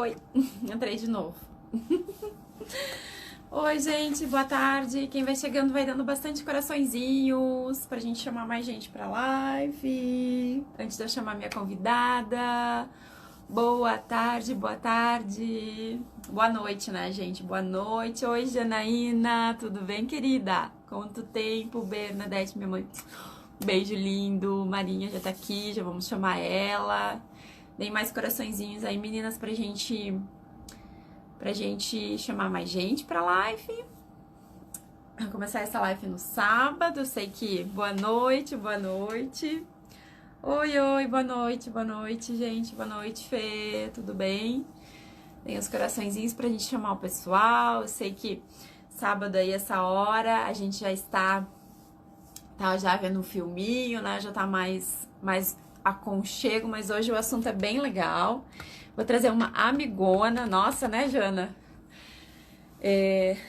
Oi, entrei de novo. Oi, gente, boa tarde. Quem vai chegando vai dando bastante coraçõezinhos pra gente chamar mais gente pra live. Antes de eu chamar minha convidada. Boa tarde, boa tarde. Boa noite, né, gente? Boa noite. Oi, Janaína, tudo bem, querida? Quanto tempo, Bernadette, minha mãe. Beijo lindo. Marinha já tá aqui, já vamos chamar ela. Deem mais coraçõezinhos aí, meninas, pra gente chamar mais gente pra live. Vou começar essa live no sábado. Eu sei que boa noite, boa noite. Oi, oi, boa noite, gente. Boa noite, Fê, tudo bem? Tem os coraçõezinhos pra gente chamar o pessoal. Eu sei que sábado aí, essa hora, a gente já está tá já vendo um filminho, né? Já tá mais aconchego, mas hoje o assunto é bem legal. Vou trazer uma amigona, nossa, né, Jana?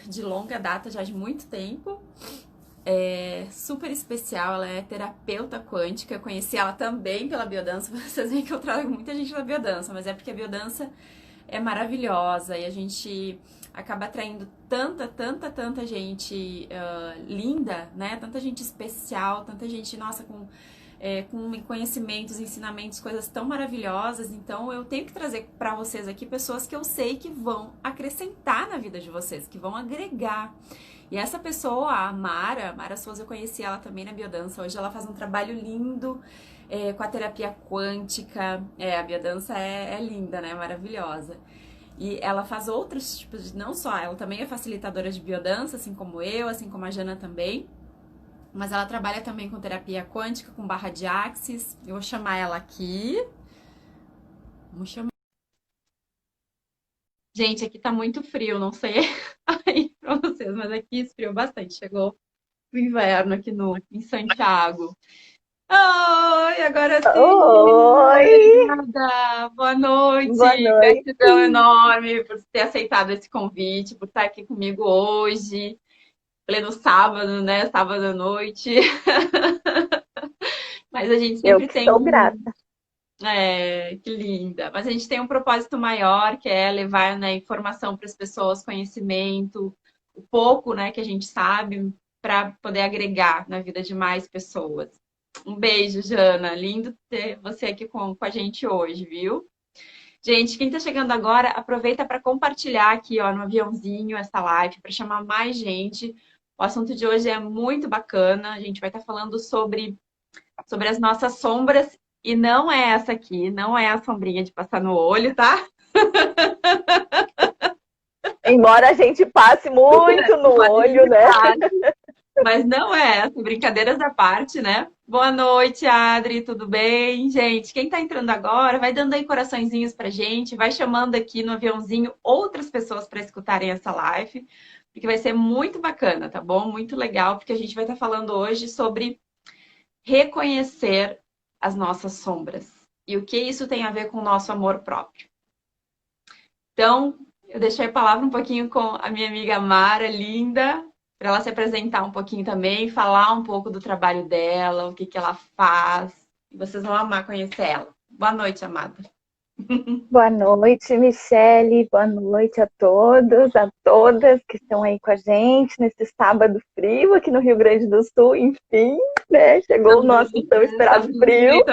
De longa data, já de muito tempo. Super especial, ela é terapeuta quântica. Eu conheci ela também pela biodança. Vocês veem que eu trago muita gente da biodança, mas é porque a biodança é maravilhosa e a gente acaba atraindo tanta gente linda, né? Tanta gente especial, tanta gente, nossa, com conhecimentos, ensinamentos, coisas tão maravilhosas. Então eu tenho que trazer para vocês aqui pessoas que eu sei que vão acrescentar na vida de vocês, que vão agregar. E essa pessoa, a Mara Souza, eu conheci ela também na biodança. Hoje ela faz um trabalho lindo com a terapia quântica. A biodança é linda, né? Maravilhosa. E ela faz outros tipos de... Não só, ela também é facilitadora de biodança, assim como eu, assim como a Jana também. Mas ela trabalha também com terapia quântica, com barra de axis. Eu vou chamar ela aqui. Vamos chamar. Gente, aqui tá muito frio, não sei aí pra vocês, mas aqui esfriou bastante. Chegou o inverno aqui em Santiago. Oi, agora sim! Oi, Obrigada! Boa noite! boa noite. Gratidão enorme por ter aceitado esse convite, por estar aqui comigo hoje, pleno sábado, né? Sábado à noite. Mas a gente Eu sempre que tem sou grata. que linda! Mas a gente tem um propósito maior, que é levar, né, informação para as pessoas, conhecimento, o pouco, né, que a gente sabe, para poder agregar na vida de mais pessoas. Um beijo, Jana. Lindo ter você aqui com a gente hoje, viu? Gente, quem está chegando agora, aproveita para compartilhar aqui, ó, no aviãozinho essa live, para chamar mais gente. O assunto de hoje é muito bacana. A gente vai estar falando sobre as nossas sombras. E não é essa aqui, não é a sombrinha de passar no olho, tá? Embora a gente passe muito no olho, né? Mas não é essa, brincadeiras à parte, né? Boa noite, Adri, tudo bem? Gente, quem tá entrando agora, vai dando aí coraçõezinhos pra gente, vai chamando aqui no aviãozinho outras pessoas para escutarem essa live, porque vai ser muito bacana, tá bom? Muito legal, porque a gente vai estar falando hoje sobre reconhecer as nossas sombras e o que isso tem a ver com o nosso amor próprio. Então, eu deixei a palavra um pouquinho com a minha amiga Mara, linda, para ela se apresentar um pouquinho também, falar um pouco do trabalho dela, o que que ela faz. E vocês vão amar conhecer ela. Boa noite, amada. Boa noite, Michele. Boa noite a todos, a todas que estão aí com a gente nesse sábado frio aqui no Rio Grande do Sul. Enfim, né? Chegou o nosso tão esperado frio.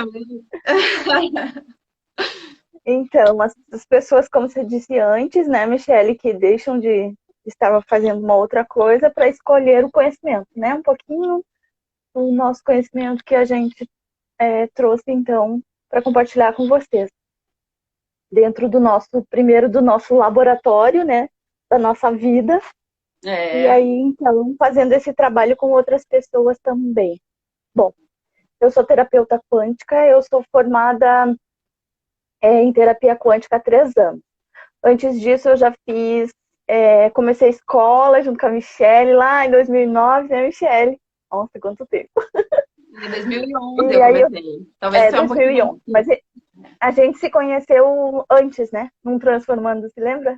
Então, as pessoas, como você disse antes, né, Michele, que deixam de estar fazendo uma outra coisa para escolher o conhecimento, né? Um pouquinho o nosso conhecimento que a gente trouxe, então, para compartilhar com vocês. Dentro do nosso laboratório, né? Da nossa vida. E aí, então, fazendo esse trabalho com outras pessoas também. Bom, eu sou terapeuta quântica, eu sou formada em terapia quântica há 3 anos. Antes disso, eu já comecei a escola junto com a Michele lá em 2009, né, Michele? Nossa, quanto tempo! Em 2011 eu comecei. Talvez seja um pouquinho 2011. Mas a gente se conheceu antes, né? Num Transformando, se lembra?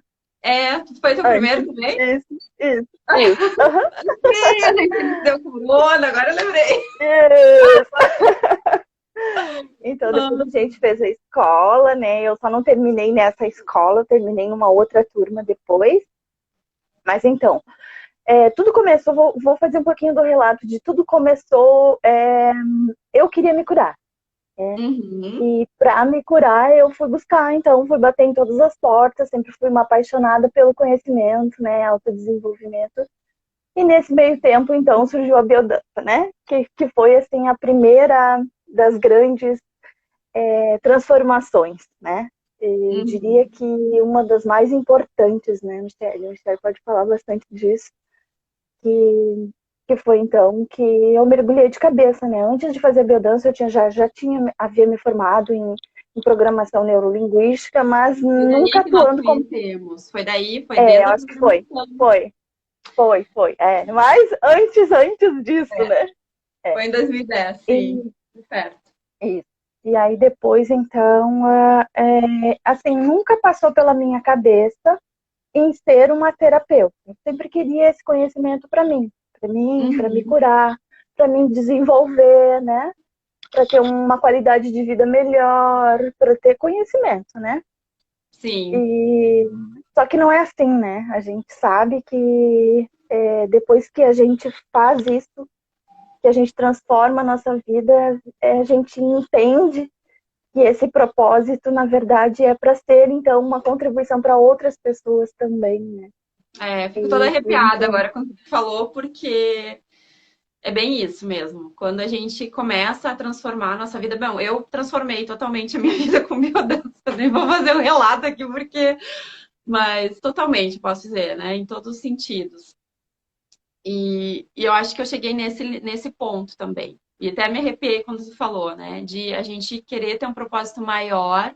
Foi o seu Antes. primeiro também? Isso. Uhum. Sim, a gente deu corona, agora eu lembrei. Isso. então depois a gente fez a escola, né? Eu só não terminei nessa escola, eu terminei em uma outra turma depois. Mas então, tudo começou, vou fazer um pouquinho do relato de tudo começou, eu queria me curar. Uhum. E para me curar, eu fui buscar, então, fui bater em todas as portas, sempre fui uma apaixonada pelo conhecimento, né, autodesenvolvimento. E nesse meio tempo, então, surgiu a biodança, né, que foi, assim, a primeira das grandes transformações, né. Eu diria Uhum. que uma das mais importantes, né, Michelle? A Michelle pode falar bastante disso, que foi então que eu mergulhei de cabeça, né? Antes de fazer biodança, eu havia me formado em programação neurolinguística, mas Foi nunca daí que nós atuando como. conhecemos. Foi daí, foi desde Eu a acho que foi. programação. Foi, foi. Mas antes disso, É, né? É. foi em 2010, sim. E, Certo. isso. E aí depois, então, assim, nunca passou pela minha cabeça em ser uma terapeuta. Eu sempre queria esse conhecimento para me Uhum. curar, para me desenvolver, né? Para ter uma qualidade de vida melhor, para ter conhecimento, né? Sim. E só que não é assim, né? A gente sabe que depois que a gente faz isso, que a gente transforma a nossa vida, a gente entende que esse propósito, na verdade, é para ser, então, uma contribuição para outras pessoas também, né? Fico toda E arrepiada então, agora quando tu falou, porque é bem isso mesmo. Quando a gente começa a transformar a nossa vida. Bom, eu transformei totalmente a minha vida com biodança. Nem vou fazer um relato aqui, porque. Mas totalmente, posso dizer, né? Em todos os sentidos. E eu acho que eu cheguei nesse ponto também. E até me arrepiei quando você falou, né? De a gente querer ter um propósito maior,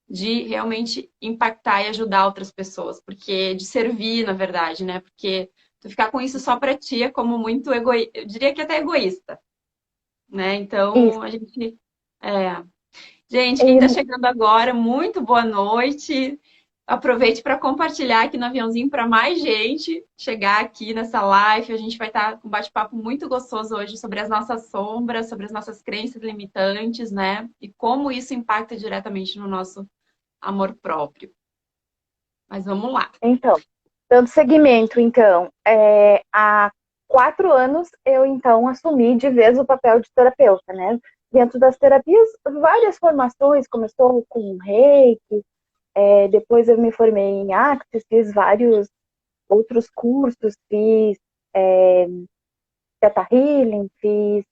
de realmente impactar e ajudar outras pessoas, porque de servir, na verdade, né? Porque tu ficar com isso só para ti é como muito egoísta, eu diria que até egoísta, né? isso. Então a gente é. Gente, quem está E, chegando agora, muito boa noite. Aproveite para compartilhar aqui no aviãozinho para mais gente chegar aqui nessa live. A gente vai estar com um bate-papo muito gostoso hoje sobre as nossas sombras, sobre as nossas crenças limitantes, né? E como isso impacta diretamente no nosso amor próprio. Mas vamos lá. então, dando seguimento, então, há 4 anos eu, então, assumi de vez o papel de terapeuta, né? Dentro das terapias, várias formações, começou com Reiki, depois eu me formei em Access, fiz vários outros cursos, fiz Theta Healing, fiz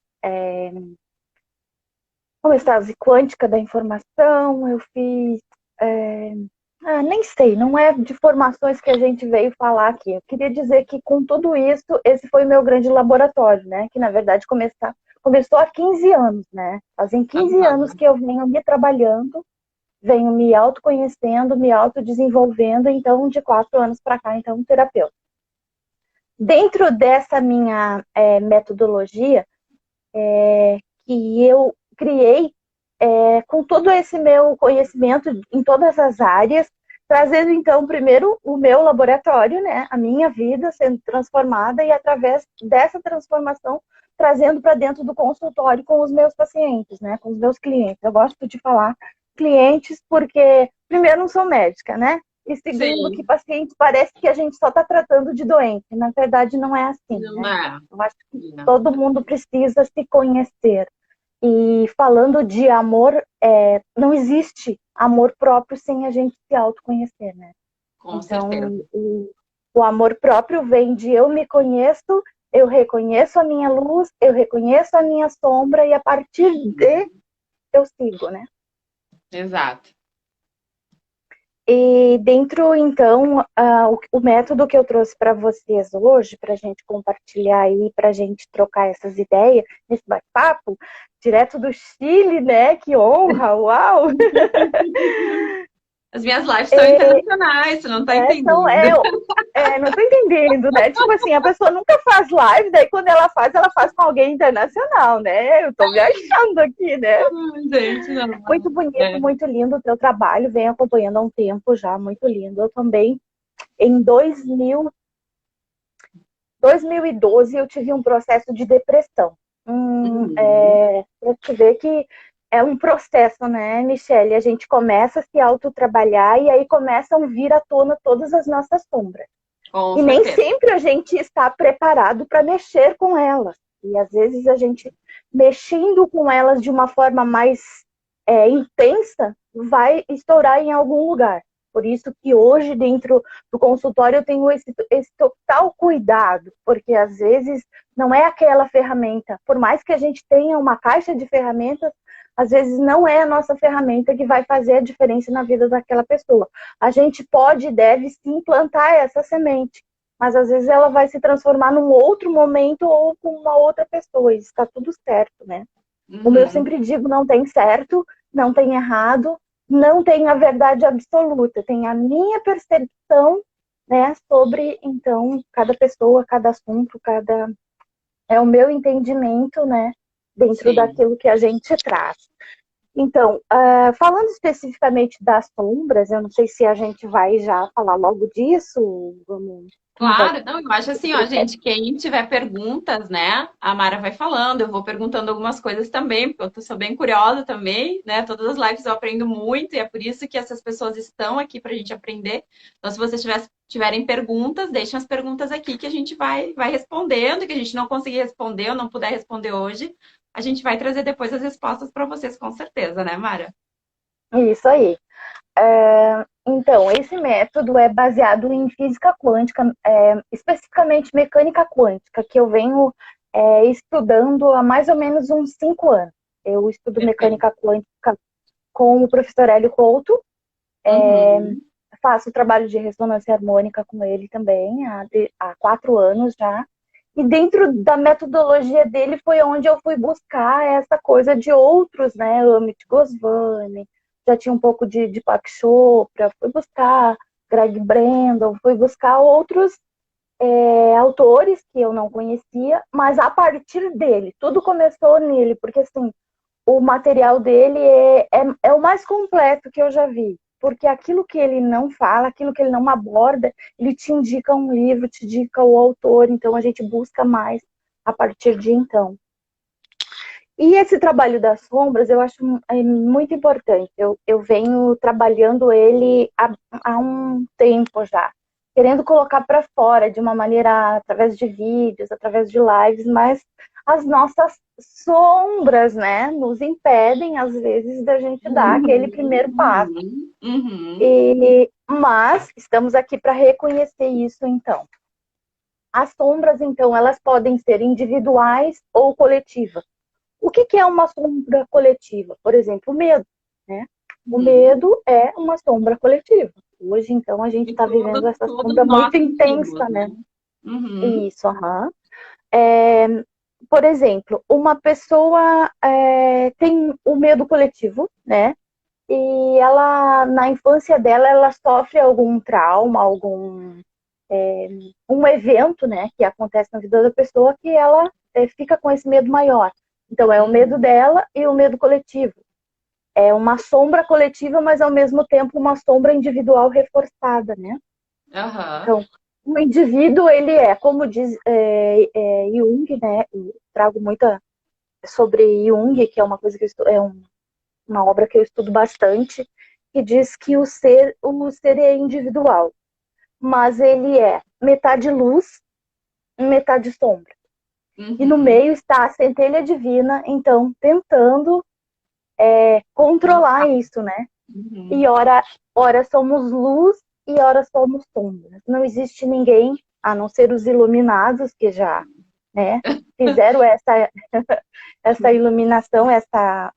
homeostase quântica da informação, eu fiz. É, nem sei, não é de formações que a gente veio falar aqui. Eu queria dizer que com tudo isso, esse foi o meu grande laboratório, né? Que na verdade começou há 15 anos, né? Fazem 15 anos Aham. que eu venho me trabalhando, venho me autoconhecendo, me autodesenvolvendo, então de 4 anos para cá, então, terapeuta. Dentro dessa minha metodologia, que eu criei com todo esse meu conhecimento em todas as áreas, trazendo então primeiro o meu laboratório, né, a minha vida sendo transformada e através dessa transformação trazendo para dentro do consultório com os meus pacientes, né, com os meus clientes. Eu gosto de falar clientes porque primeiro não sou médica, né? E segundo que Sim, paciente parece que a gente só está tratando de doente. Na verdade não é assim, não né? é. Eu acho que Não. todo mundo precisa se conhecer. E falando de amor, não existe amor próprio sem a gente se autoconhecer, né? Com Então, certeza. o amor próprio vem de eu me conheço, eu reconheço a minha luz, eu reconheço a minha sombra e a partir de eu sigo, né? Exato. E dentro, então, o método que eu trouxe para vocês hoje, para a gente compartilhar aí, para a gente trocar essas ideias, nesse bate-papo, direto do Chile, né? Que honra, uau! As minhas lives são internacionais, você não está Então, entendendo. não tô entendendo, né? Tipo assim, a pessoa nunca faz live, daí quando ela faz com alguém internacional, né? Eu tô me achando aqui, né? Ai, gente, não. Muito bonito, É. muito lindo o teu trabalho, venho acompanhando há um tempo já, muito lindo. Eu também, em 2012, eu tive um processo de depressão. Uhum. Pra te ver que é um processo, né, Michele? A gente começa a se autotrabalhar e aí começam a vir à tona todas as nossas sombras. Com E nem certeza. sempre a gente está preparado para mexer com elas. E às vezes a gente, mexendo com elas de uma forma mais intensa, vai estourar em algum lugar. Por isso que hoje, dentro do consultório, eu tenho esse total cuidado, porque às vezes não é aquela ferramenta. Por mais que a gente tenha uma caixa de ferramentas, às vezes não é a nossa ferramenta que vai fazer a diferença na vida daquela pessoa. A gente pode e deve sim plantar essa semente, mas às vezes ela vai se transformar num outro momento ou com uma outra pessoa. Isso está tudo certo, né? Como eu Uhum. sempre digo, não tem certo, não tem errado, não tem a verdade absoluta, tem a minha percepção, né, sobre, então, cada pessoa, cada assunto, é o meu entendimento, né, dentro Sim. daquilo que a gente traz. Então, falando especificamente das sombras, eu não sei se a gente vai já falar logo disso, como vai Claro, não, eu acho assim, ó, gente, quem tiver perguntas, né, a Mara vai falando, eu vou perguntando algumas coisas também, porque sou bem curiosa também, né, todas as lives eu aprendo muito e é por isso que essas pessoas estão aqui para a gente aprender. Então, se vocês tiverem perguntas, deixem as perguntas aqui que a gente vai respondendo, que a gente não conseguir responder ou não puder responder hoje, a gente vai trazer depois as respostas para vocês, com certeza, né, Mara? Isso aí. Então, esse método é baseado em física quântica, especificamente mecânica quântica, que eu venho estudando há mais ou menos uns 5 anos. Eu estudo Perfeito. mecânica quântica com o professor Hélio Couto, Uhum. faço trabalho de ressonância harmônica com ele também há 4 anos já. E dentro da metodologia dele foi onde eu fui buscar essa coisa de outros, né? Amit Goswami, já tinha um pouco de Deepak Chopra, fui buscar Greg Brandon, fui buscar outros autores que eu não conhecia, mas a partir dele, tudo começou nele, porque assim, o material dele é o mais completo que eu já vi. Porque aquilo que ele não fala, aquilo que ele não aborda, ele te indica um livro, te indica o autor, então a gente busca mais a partir de então. E esse trabalho das sombras eu acho muito importante. Eu venho trabalhando ele há um tempo já, querendo colocar para fora de uma maneira através de vídeos, através de lives, mas as nossas sombras, né, nos impedem às vezes da gente dar aquele primeiro passo. Uhum. Uhum. Mas estamos aqui para reconhecer isso então. As sombras, então, elas podem ser individuais ou coletivas. O que é uma sombra coletiva? Por exemplo, o medo, né? O Uhum. medo é uma sombra coletiva. Hoje, então, a gente E está vivendo essa todos sombra nós muito sentimos, intensa, né? né? Uhum. Isso, aham. É, por exemplo, uma pessoa tem o medo coletivo, né? E ela, na infância dela, ela sofre algum trauma, um evento, né, que acontece na vida da pessoa que ela fica com esse medo maior. Então, é o medo Uhum. dela e o medo coletivo. É uma sombra coletiva, mas ao mesmo tempo uma sombra individual reforçada, né? Aham. Então, o indivíduo, ele como diz Jung, né? Eu trago muita sobre Jung, que é uma coisa que uma obra que eu estudo bastante, que diz que o ser é individual, mas ele é metade luz e metade sombra. E no Uhum. meio está a centelha divina, então, tentando controlar isso, né? Uhum. E ora somos luz e ora somos sombra. Não existe ninguém, a não ser os iluminados, que já, né, fizeram essa iluminação, essa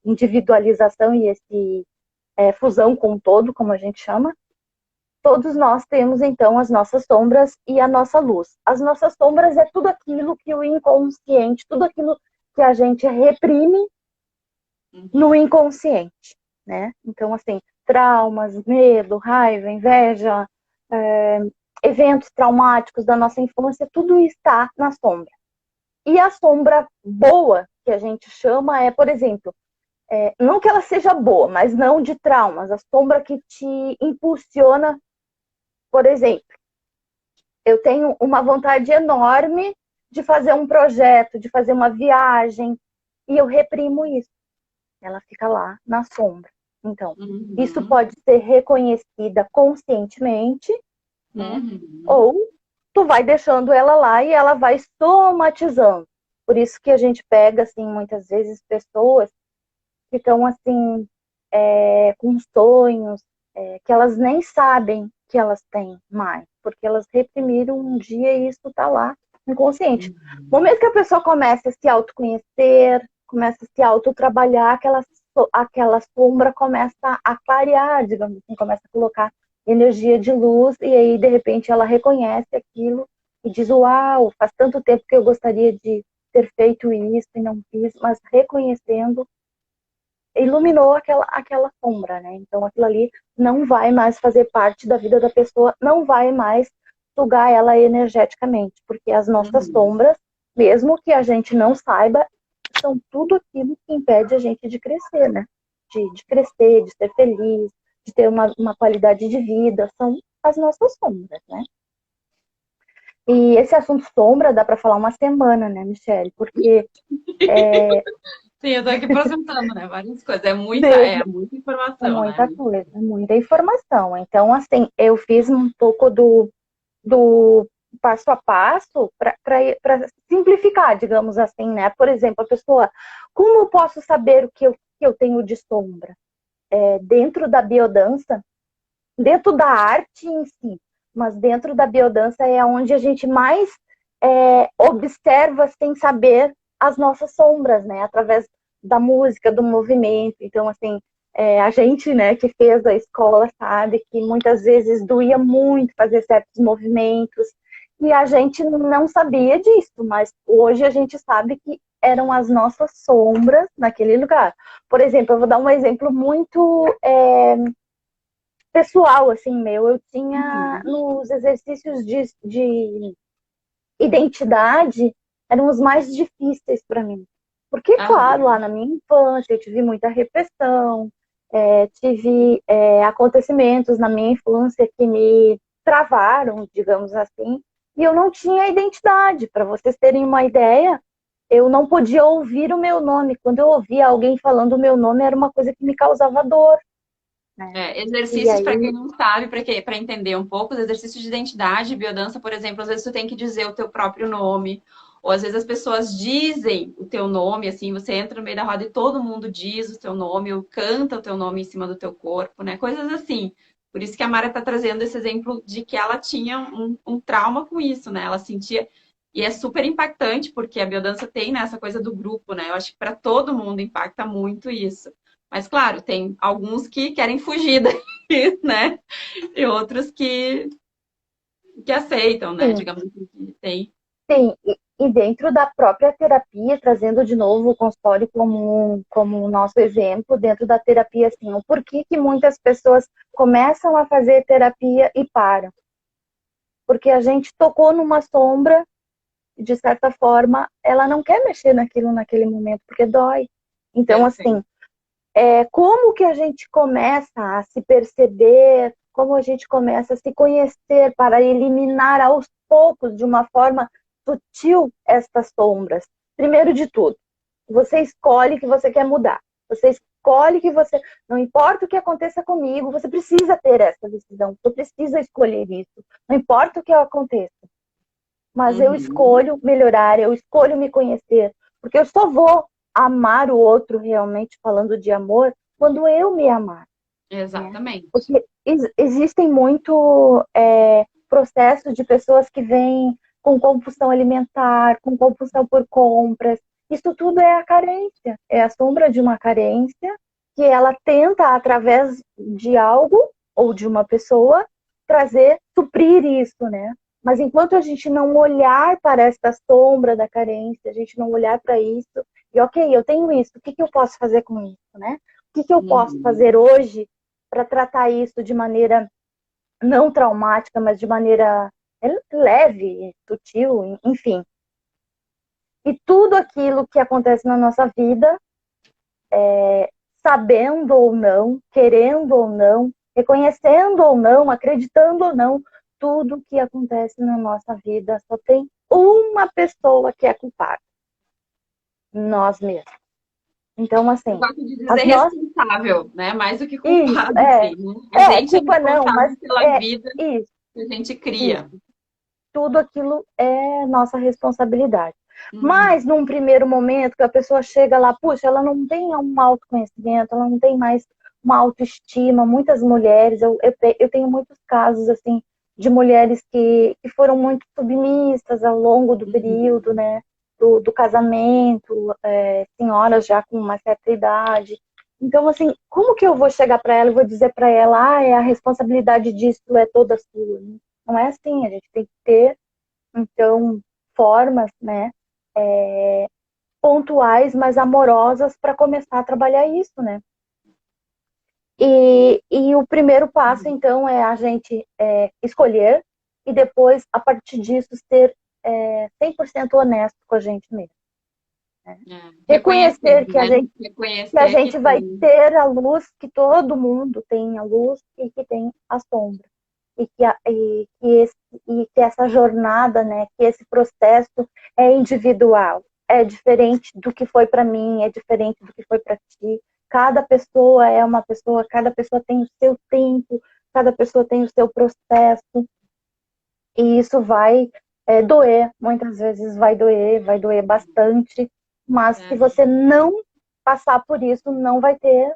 individualização e esse fusão com o todo, como a gente chama. Todos nós temos, então, as nossas sombras e a nossa luz. As nossas sombras é tudo aquilo que o inconsciente, tudo aquilo que a gente reprime no Uhum. inconsciente, né? Então, assim, traumas, medo, raiva, inveja, é, eventos traumáticos da nossa infância, tudo está na sombra. E a sombra boa, que a gente chama, por exemplo, não que ela seja boa, mas não de traumas, a sombra que te impulsiona, por exemplo, eu tenho uma vontade enorme de fazer um projeto, de fazer uma viagem, e eu reprimo isso. Ela fica lá na sombra. Então, isso Uhum. pode ser reconhecida conscientemente, né? Uhum. Ou tu vai deixando ela lá e ela vai somatizando. Por isso que a gente pega, assim, muitas vezes pessoas que estão, assim, com sonhos, que elas nem sabem que elas têm mais, porque elas reprimiram um dia e isso tá lá inconsciente. No Uhum. momento que a pessoa começa a se autoconhecer, começa a se autotrabalhar, aquela sombra começa a clarear, digamos assim, começa a colocar energia de luz, e aí, de repente, ela reconhece aquilo e diz, uau, faz tanto tempo que eu gostaria de ter feito isso e não fiz, mas reconhecendo, iluminou aquela sombra, né? Então aquilo ali não vai mais fazer parte da vida da pessoa, não vai mais sugar ela energeticamente, porque as nossas Uhum. sombras, mesmo que a gente não saiba, são tudo aquilo que impede a gente de crescer, né? De crescer, de ser feliz, de ter uma qualidade de vida, são as nossas sombras, né? E esse assunto sombra dá para falar uma semana, né, Michelle? Porque Sim, eu tô aqui processando, né? Várias coisas. Muita é informação, né? muita coisa, é muita informação. Então, assim, eu fiz um pouco do passo a passo para simplificar, digamos assim, né? Por exemplo, a pessoa, como eu posso saber o que eu tenho de sombra? Dentro da biodança, dentro da arte em si, mas dentro da biodança é onde a gente mais observa sem saber as nossas sombras, né? Através da música, do movimento. Então, assim, a gente, né, que fez a escola sabe que muitas vezes doía muito fazer certos movimentos e a gente não sabia disso, mas hoje a gente sabe que eram as nossas sombras naquele lugar. Por exemplo, eu vou dar um exemplo muito pessoal, assim, meu. Eu tinha Uhum. nos exercícios de identidade, eram os mais difíceis para mim. Porque, claro, lá Aham. na minha infância eu tive muita repressão, tive acontecimentos na minha infância que me travaram, digamos assim, e eu não tinha identidade. Para vocês terem uma ideia, eu não podia ouvir o meu nome. Quando eu ouvia alguém falando o meu nome, era uma coisa que me causava dor, né? E Exercícios, para quem aí, não sabe, para entender um pouco, os exercícios de identidade, biodança, por exemplo, às vezes tu tem que dizer o teu próprio nome, ou às vezes as pessoas dizem o teu nome, assim, você entra no meio da roda e todo mundo diz o teu nome, ou canta o teu nome em cima do teu corpo, né? Coisas assim. Por isso que a Mara está trazendo esse exemplo de que ela tinha um trauma com isso, né? Ela sentia. E é super impactante, porque a biodança tem, né, essa coisa do grupo, né? Eu acho que para todo mundo impacta muito isso. Mas, claro, tem alguns que querem fugir daí, né? E outros que aceitam, né? sim, Digamos assim, que tem. sim, e dentro da própria terapia, trazendo de novo o consultório como o nosso exemplo, dentro da terapia, assim, o porquê que muitas pessoas começam a fazer terapia e param. Porque a gente tocou numa sombra e, de certa forma, ela não quer mexer naquilo naquele momento, porque dói. Então, assim, Perfeito. como que a gente começa a se perceber, como a gente começa a se conhecer para eliminar aos poucos, de uma forma sutil, estas sombras. Primeiro de tudo, você escolhe que você quer mudar. Você escolhe que você. Não importa o que aconteça comigo, você precisa ter essa decisão. Você precisa escolher isso. Não importa o que aconteça. Mas eu Uhum. escolho melhorar, eu escolho me conhecer. Porque eu só vou amar o outro realmente, falando de amor, quando eu me amar, né? Exatamente. Porque existem muito processos de pessoas que vêm com compulsão alimentar, com compulsão por compras. Isso tudo é a carência, é a sombra de uma carência que ela tenta, através de algo ou de uma pessoa, trazer, suprir isso, né? Mas enquanto a gente não olhar para essa sombra da carência, a gente não olhar para isso, e ok, eu tenho isso, o que que eu posso fazer com isso, né? O que que eu posso Uhum. fazer hoje para tratar isso de maneira não traumática, mas de maneira leve, sutil, enfim. E tudo aquilo que acontece na nossa vida, sabendo ou não, querendo ou não, reconhecendo ou não, acreditando ou não, tudo que acontece na nossa vida só tem uma pessoa que é culpada: nós mesmos. Então, Eu assim, gosto de dizer as nossas. responsável, né? Mais do que Isso, culpado, assim, né? A gente é culpa não, mas responsável pela é vida isso, que a gente isso. cria. Tudo aquilo é nossa responsabilidade. Uhum, Mas num primeiro momento que a pessoa chega lá, puxa, ela não tem um autoconhecimento, ela não tem mais uma autoestima. Muitas mulheres, eu tenho muitos casos assim de mulheres que foram muito submissas ao longo do uhum. período, né, do casamento, senhoras já com uma certa idade. Então, assim, como que eu vou chegar para ela e vou dizer para ela, a responsabilidade disso é toda sua? Não é assim, a gente tem que ter, então, formas, né, pontuais, mas amorosas para começar a trabalhar isso, né? E o primeiro passo, então, é a gente escolher e depois, a partir disso, ser 100% honesto com a gente mesmo. Né? É. Reconhecer, Reconhecer né? que a Reconhecer que gente vai tem. ter a luz, que todo mundo tem a luz e que tem a sombra. E que essa jornada, né, que esse processo é individual, é diferente do que foi para mim, é diferente do que foi para ti. Cada pessoa é uma pessoa, cada pessoa tem o seu tempo, cada pessoa tem o seu processo, e isso vai doer, muitas vezes vai doer bastante, mas se É, você não passar por isso, não vai ter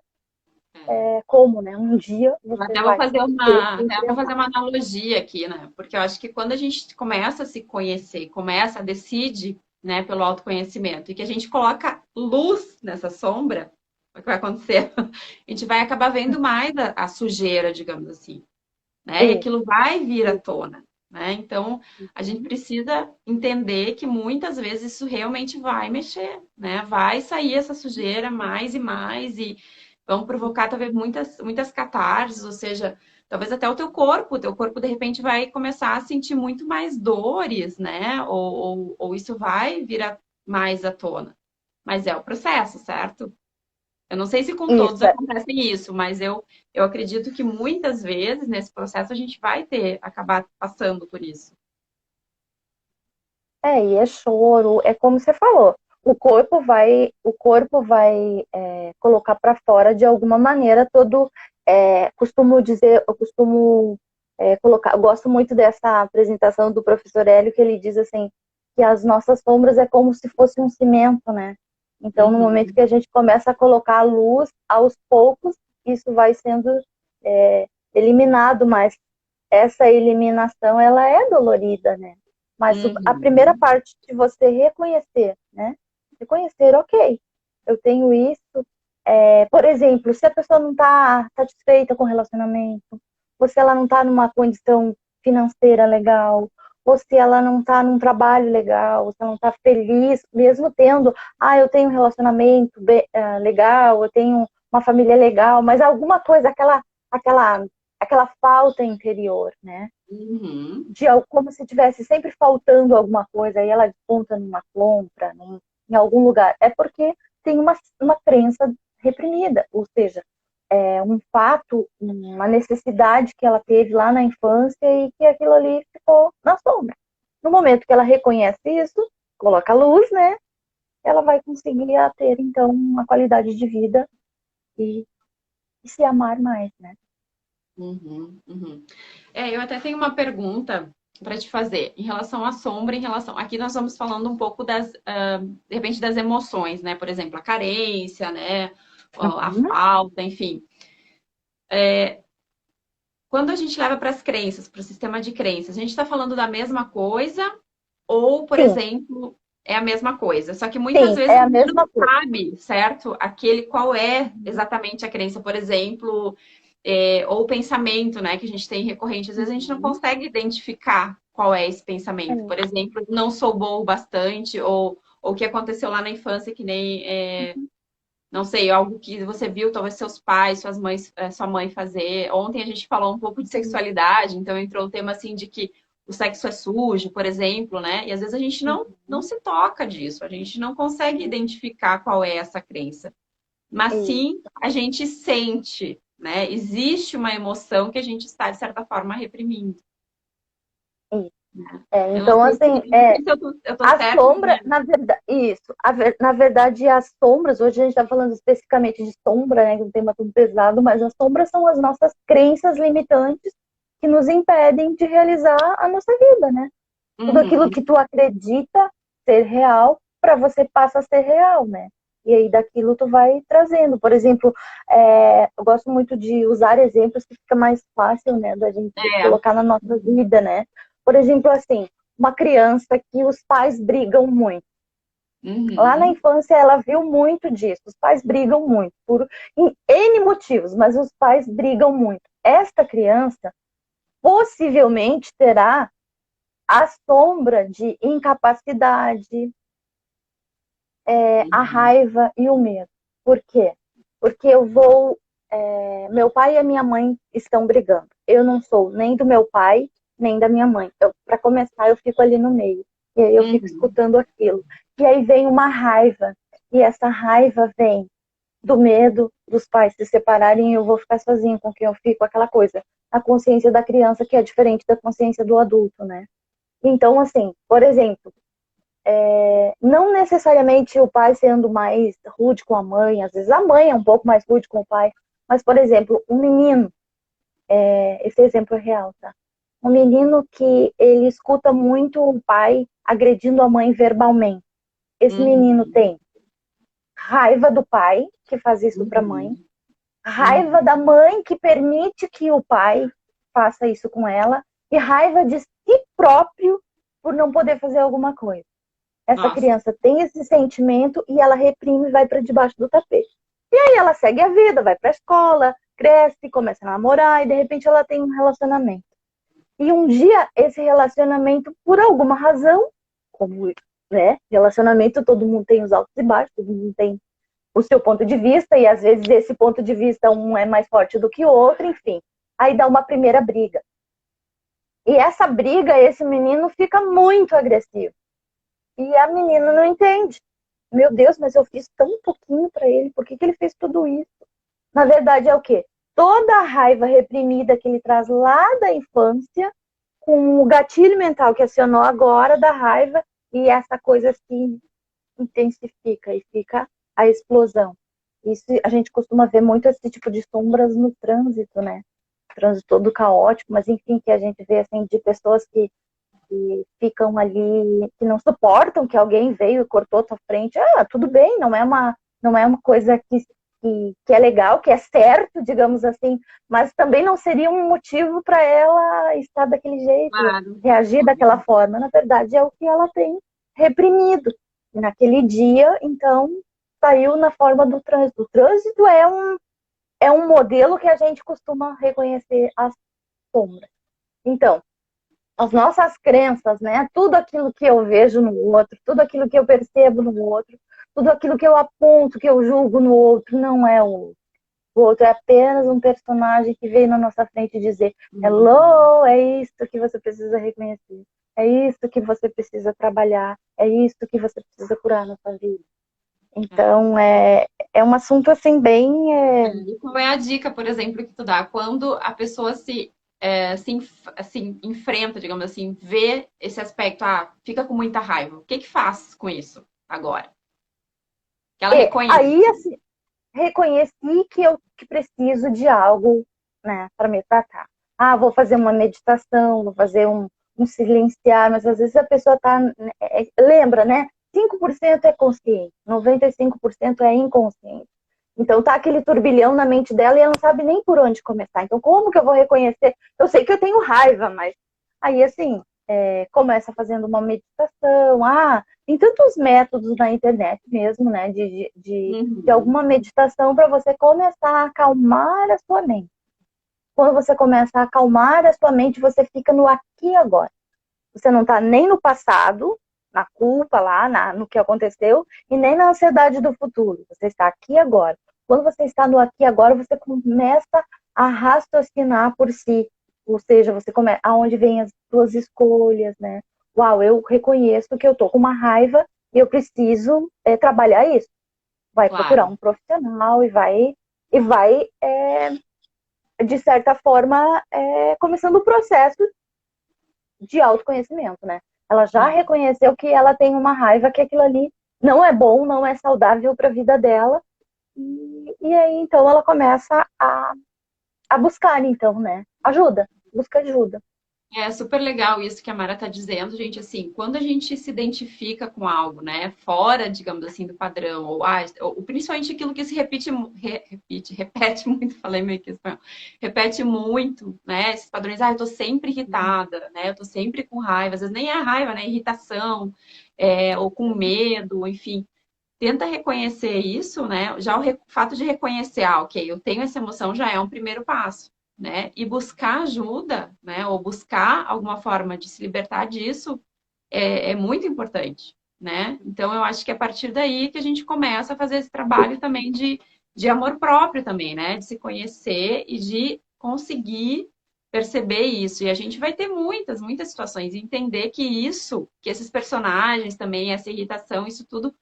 é. como, né? Um dia Eu você vai ter que até vou fazer enfrentar. uma analogia aqui, né? Porque eu acho que quando a gente começa a se conhecer, começa a decide, né, pelo autoconhecimento, e que a gente coloca luz nessa sombra, o que vai acontecer? A gente vai acabar vendo mais a sujeira, digamos assim, né? E Isso, aquilo vai vir à tona, né? Então, a gente precisa entender que muitas vezes isso realmente vai mexer, né? Vai sair essa sujeira mais e mais e vão provocar talvez muitas catarses, ou seja, talvez até o teu corpo de repente vai começar a sentir muito mais dores, né? Ou isso vai vir mais à tona. Mas é o processo, certo? Eu não sei se com todos isso. acontece isso, mas eu acredito que muitas vezes nesse processo a gente vai acabar passando por isso. E é choro, é como você falou. O corpo vai colocar para fora de alguma maneira todo. Costumo dizer, eu costumo colocar. Eu gosto muito dessa apresentação do professor Hélio, que ele diz assim que as nossas sombras é como se fosse um cimento, né? Então, no momento Uhum, que a gente começa a colocar a luz, aos poucos, isso vai sendo eliminado, mas essa eliminação ela é dolorida, né? Mas a primeira uhum, parte de você reconhecer, né? Reconhecer, ok, eu tenho isso. Por exemplo, se a pessoa não está satisfeita com o relacionamento, ou se ela não está numa condição financeira legal, ou se ela não está num trabalho legal, ou se ela não está feliz, mesmo tendo, eu tenho um relacionamento legal, eu tenho uma família legal, mas alguma coisa, aquela, aquela falta interior, né? uhum. Como se tivesse sempre faltando alguma coisa e ela desconta numa compra, em algum lugar. É porque tem uma crença reprimida, ou seja, é um fato, uma necessidade que ela teve lá na infância e que aquilo ali ficou na sombra. No momento que ela reconhece isso, coloca a luz, né? Ela vai conseguir ter, então, uma qualidade de vida e, e se amar mais, né? Uhum, uhum. Eu até tenho uma pergunta para te fazer em relação à sombra, em relação. Aqui nós vamos falando um pouco de repente, das emoções, né? Por exemplo, a carência, né? A Uhum. falta, enfim. Quando a gente leva para as crenças, para o sistema de crenças, a gente está falando da mesma coisa ou, por Sim, exemplo, é a mesma coisa? Só que muitas sim, vezes é a a gente não mesma coisa. sabe, certo? Qual é exatamente a crença, por exemplo, ou o pensamento, né, que a gente tem recorrente. Às vezes a gente não Uhum. consegue identificar qual é esse pensamento. Por exemplo, não sou bom o bastante, ou o que aconteceu lá na infância, que nem não sei, algo que você viu, talvez seus pais, suas mães, sua mãe fazer. Ontem a gente falou um pouco de sexualidade, então entrou o tema assim de que o sexo é sujo, por exemplo, né? E às vezes a gente não Uhum. se toca disso, a gente não consegue identificar qual é essa crença. Mas Isso, sim, a gente sente, né? Existe uma emoção que a gente está, de certa forma, reprimindo. isso. Eu não Então, sei assim, se eu tô a certa, sombra, né? na verdade, isso, na verdade, as sombras, hoje a gente está falando especificamente de sombra, né, que é um tema tão pesado, mas as sombras são as nossas crenças limitantes que nos impedem de realizar a nossa vida, né? Tudo aquilo Uhum. que tu acredita ser real, para você passa a ser real, né? E aí daquilo tu vai trazendo. Por exemplo, eu gosto muito de usar exemplos que fica mais fácil, né, da gente É. colocar na nossa vida, né? Por exemplo, assim, uma criança que os pais brigam muito. Lá na Uhum. infância ela viu muito disso. Os pais brigam muito por N motivos, mas os pais brigam muito. Esta criança possivelmente terá a sombra de incapacidade, a Uhum. raiva e o medo. Por quê? Porque eu vou. Meu pai e a minha mãe estão brigando. Eu não sou nem do meu pai, nem da minha mãe. Para começar, eu fico ali no meio. E aí eu fico Uhum. escutando aquilo. E aí vem uma raiva. E essa raiva vem do medo dos pais se separarem e eu vou ficar sozinho com quem eu fico, aquela coisa. A consciência da criança que é diferente da consciência do adulto, né? Então, assim, por exemplo, não necessariamente o pai sendo mais rude com a mãe, às vezes a mãe é um pouco mais rude com o pai, mas, por exemplo, um menino, esse exemplo é real, tá? Um menino que ele escuta muito o pai agredindo a mãe verbalmente. Esse menino Uhum. tem raiva do pai, que faz isso para a mãe, Uhum. raiva Uhum. da mãe, que permite que o pai faça isso com ela, e raiva de si próprio por não poder fazer alguma coisa. Essa Nossa. criança tem esse sentimento e ela reprime e vai para debaixo do tapete. E aí ela segue a vida, vai para a escola, cresce, começa a namorar e de repente ela tem um relacionamento. E um dia esse relacionamento, por alguma razão, como, né, relacionamento todo mundo tem os altos e baixos, todo mundo tem o seu ponto de vista e às vezes esse ponto de vista um é mais forte do que o outro, enfim. Aí dá uma primeira briga. E essa briga, esse menino fica muito agressivo. E a menina não entende. Meu Deus, mas eu fiz tão pouquinho para ele, por que ele fez tudo isso? Na verdade, é o quê? Toda a raiva reprimida que ele traz lá da infância, com o gatilho mental que acionou agora da raiva, e essa coisa se intensifica e fica a explosão. Isso a gente costuma ver muito esse tipo de sombras no trânsito, né? Trânsito todo caótico, mas enfim, que a gente vê assim de pessoas que ficam ali, que não suportam que alguém veio e cortou tua frente. Ah, tudo bem, não é uma coisa que é legal, que é certo, digamos assim, mas também não seria um motivo para ela estar daquele jeito, Claro. reagir daquela forma. Na verdade, é o que ela tem reprimido. E naquele dia, então, saiu na forma do trânsito. O trânsito é um modelo que a gente costuma reconhecer as sombras. Então, as nossas crenças, né? Tudo aquilo que eu vejo no outro, tudo aquilo que eu percebo no outro, tudo aquilo que eu aponto, que eu julgo no outro, não é o outro. O outro é apenas um personagem que veio na nossa frente dizer: Uhum. Hello, é isso que você precisa reconhecer, é isso que você precisa trabalhar, é isso que você precisa curar na sua vida. É. Então, é um assunto assim, bem. E qual é a dica, por exemplo, que tu dá quando a pessoa se enfrenta, digamos assim, vê esse aspecto, fica com muita raiva. O que que faz com isso agora? Que ela Aí, reconhece. assim, reconheci que eu que preciso de algo, né, para me tratar. Ah, vou fazer uma meditação, vou fazer um silenciar, mas às vezes a pessoa tá, lembra, né? 5% é consciente, 95% é inconsciente. Então tá aquele turbilhão na mente dela e ela não sabe nem por onde começar. Então como que eu vou reconhecer? Eu sei que eu tenho raiva, mas aí assim, começa fazendo uma meditação. Tem tantos métodos na internet mesmo, né, de Uhum. alguma meditação para você começar a acalmar a sua mente. Quando você começa a acalmar a sua mente, você fica no aqui e agora. Você não está nem no passado, na culpa lá, no que aconteceu, e nem na ansiedade do futuro. Você está aqui e agora. Quando você está no aqui e agora, você começa a raciocinar por si. Ou seja, você começa aonde vem as suas escolhas, né? Uau, eu reconheço que eu tô com uma raiva e eu preciso trabalhar isso. Vai procurar Claro. um profissional e vai, de certa forma, começando o processo de autoconhecimento, né? Ela já reconheceu que ela tem uma raiva, que aquilo ali não é bom, não é saudável para a vida dela. E aí, então, ela começa a buscar, então, né? Ajuda, busca ajuda. É super legal isso que a Mara está dizendo, gente. Assim, quando a gente se identifica com algo, né, fora, digamos assim, do padrão, ou principalmente aquilo que se repete muito, falei meio que espanhol, repete muito, né, esses padrões, eu tô sempre irritada, né, eu tô sempre com raiva, às vezes nem é raiva, né, irritação, ou com medo, enfim. Tenta reconhecer isso, né? Já o fato de reconhecer, ok, eu tenho essa emoção já é um primeiro passo, né? E buscar ajuda, né? Ou buscar alguma forma de se libertar disso é muito importante, né? Então eu acho que é a partir daí que a gente começa a fazer esse trabalho também de amor próprio também, né? De se conhecer e de conseguir perceber isso. E a gente vai ter muitas, muitas situações, e entender que isso, que esses personagens também, essa irritação, isso tudo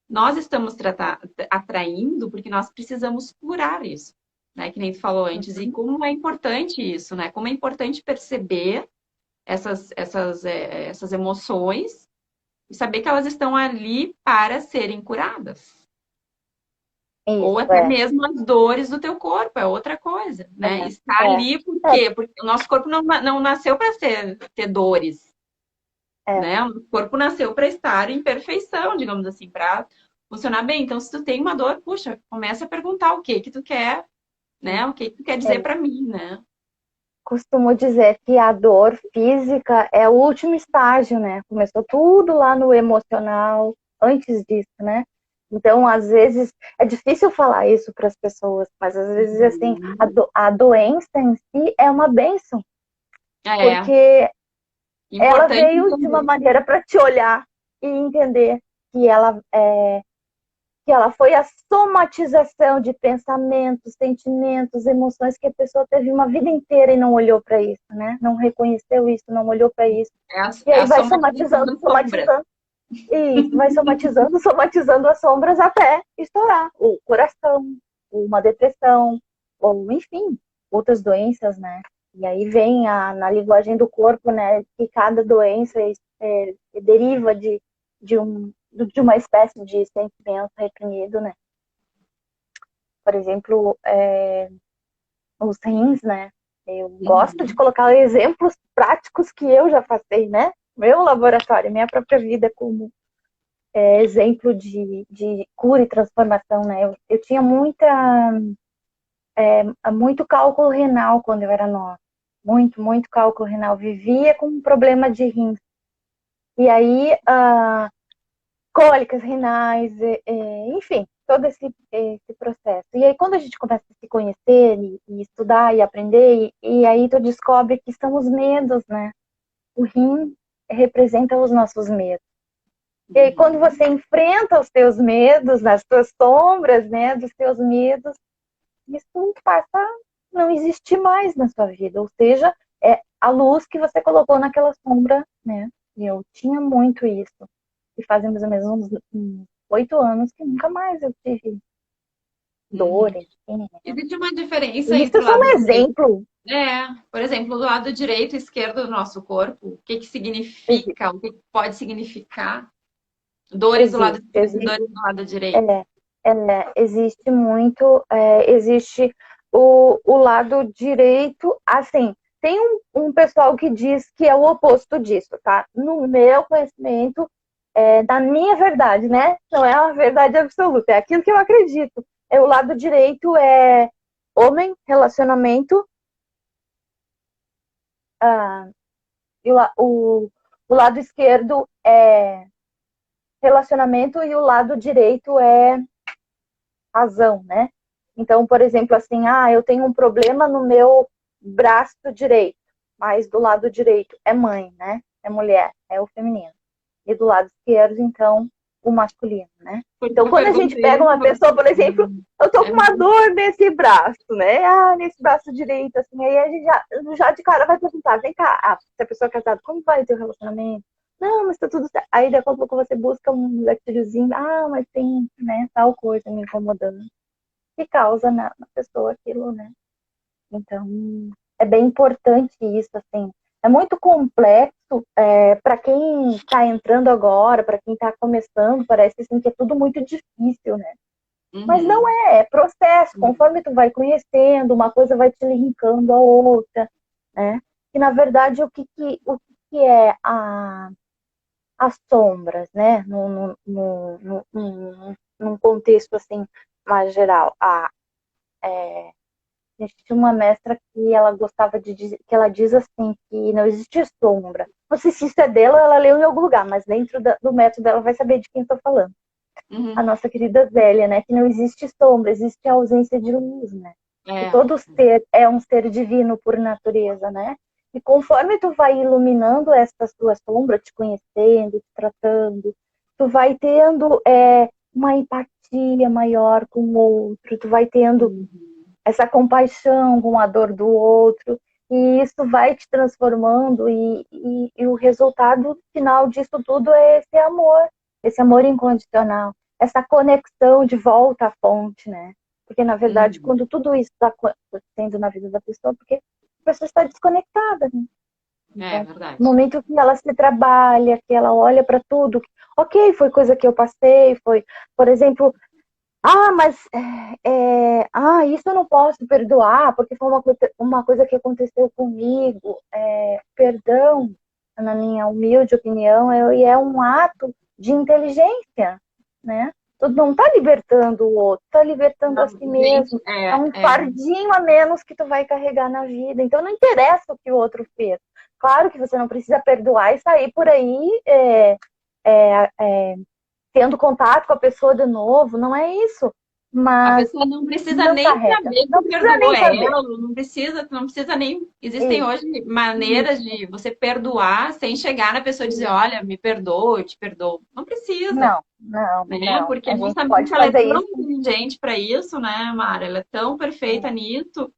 nós estamos atraindo porque nós precisamos curar isso, né? Que nem tu falou antes. E como é importante isso, né? Como é importante perceber essas emoções e saber que elas estão ali para serem curadas. Ou Isso, até mesmo as dores do teu corpo, é outra coisa, né? Está é, ali por quê? Porque o nosso corpo não nasceu para ter dores, é, né? O corpo nasceu para estar em perfeição, digamos assim, para funcionar bem. Então, se tu tem uma dor, puxa, começa a perguntar o que que tu quer, né? O que que tu quer dizer é. para mim, né? Costumo dizer que a dor física é o último estágio, né? Começou tudo lá no emocional, antes disso, né? Então, às vezes, é difícil falar isso para as pessoas, mas às vezes, assim, a doença em si é uma bênção, É, porque ela importante veio de uma entender. maneira para te olhar e entender que ela foi a somatização de pensamentos, sentimentos, emoções que a pessoa teve uma vida inteira e não olhou para isso, né? Não reconheceu isso, não olhou para isso. E É aí a vai somatização somatizando, das sombras. somatizando, e vai somatizando, somatizando as sombras até estourar o coração, uma depressão, ou enfim, outras doenças, né? E aí vem na linguagem do corpo, né, que cada doença deriva de uma espécie de sentimento reprimido, né? Por exemplo, os rins, né? Eu gosto de Uhum. colocar exemplos práticos que eu já passei, né? Meu laboratório, minha própria vida como exemplo de cura e transformação, né? Eu tinha muito cálculo renal quando eu era nova. Muito cálculo renal. Vivia com um problema de rins. E aí, cólicas renais, enfim, todo esse processo. E aí, quando a gente começa a se conhecer e estudar e aprender, e aí tu descobre que são os medos, né? O rim representa os nossos medos. E aí, quando você enfrenta os teus medos, as tuas sombras, né, dos teus medos, isso passa a não existir mais na sua vida. Ou seja, é a luz que você colocou naquela sombra, né? E eu tinha muito isso. E fazem mais ou menos uns 8 anos que nunca mais eu tive Uhum. dores. Enfim, né? Existe uma diferença E isso entre é o só lado um direito. exemplo. Por exemplo, do lado direito e esquerdo do nosso corpo, o que que Existe, significa, o que que pode significar? Dores do lado existe, esquerdo e existe, dores do lado direito. existe muito, existe o lado direito, assim, tem um pessoal que diz que é o oposto disso, tá? No meu conhecimento, da minha verdade, né? Não é uma verdade absoluta, é aquilo que eu acredito. O lado direito é homem, relacionamento, ah, e o lado esquerdo é relacionamento e o lado direito é razão, né? Então, por exemplo, assim, eu tenho um problema no meu braço direito, mas do lado direito é mãe, né? É mulher, é o feminino. E do lado esquerdo, então, o masculino, né? Por isso Então, que eu quando a gente perguntei pega se uma pessoa, você. por exemplo, eu tô É, com uma dor nesse braço, né? Nesse braço direito, assim, aí a gente já de cara vai perguntar, vem cá, se a pessoa é casada, como vai o teu relacionamento? Não, mas tá tudo certo. Aí daqui a pouco você busca um gatilhozinho, mas tem, né, tal coisa me incomodando que causa na pessoa aquilo, né? Então, é bem importante isso, assim. É muito complexo, para quem está entrando agora, para quem está começando, parece assim que é tudo muito difícil, né? Mas não Uhum. é processo. Conforme tu vai conhecendo, uma coisa vai te linkando a outra, né? E, na verdade, o que é as sombras, né? Num contexto, assim, mais geral. A gente tinha uma mestra que ela gostava de dizer, que ela diz assim, que não existe sombra. Não sei se isso é dela ou ela leu em algum lugar, mas dentro do método dela vai saber de quem estou falando. A Uhum. nossa querida Zélia, né? Que não existe sombra, existe a ausência de luz, né? E É. todo ser é um ser divino por natureza, né? E conforme tu vai iluminando essas tuas sombras, te conhecendo, te tratando, tu vai tendo uma empatia maior com o outro, tu vai tendo Uhum. essa compaixão com a dor do outro, e isso vai te transformando, e o resultado final disso tudo é esse amor incondicional, essa conexão de volta à fonte, né? Porque, na verdade, Uhum. quando tudo isso está acontecendo na vida da pessoa, porque a pessoa está desconectada, né? É Então, no verdade. momento que ela se trabalha, que ela olha para tudo, ok, foi coisa que eu passei, foi, por exemplo, mas isso eu não posso perdoar, porque foi uma coisa que aconteceu comigo. Perdão, na minha humilde opinião, é um ato de inteligência, né? Tu não está libertando o outro, está libertando a Não, si gente, mesmo. É um fardinho a menos que tu vai carregar na vida. Então não interessa o que o outro fez. Claro que você não precisa perdoar e sair por aí é, é, tendo contato com a pessoa de novo, não é isso. a Mas pessoa não precisa não nem carrega, saber que não precisa perdoou nem saber. ela, não precisa nem. Existem Isso, hoje maneiras isso. de você perdoar sem chegar na pessoa e dizer, Isso. olha, me perdoa, eu te perdoo. Não precisa, Não, não, né? não. Porque A a gente nossa pode mente ela é fazer tão isso. inteligente para isso, né, Mara? Ela é tão perfeita nisso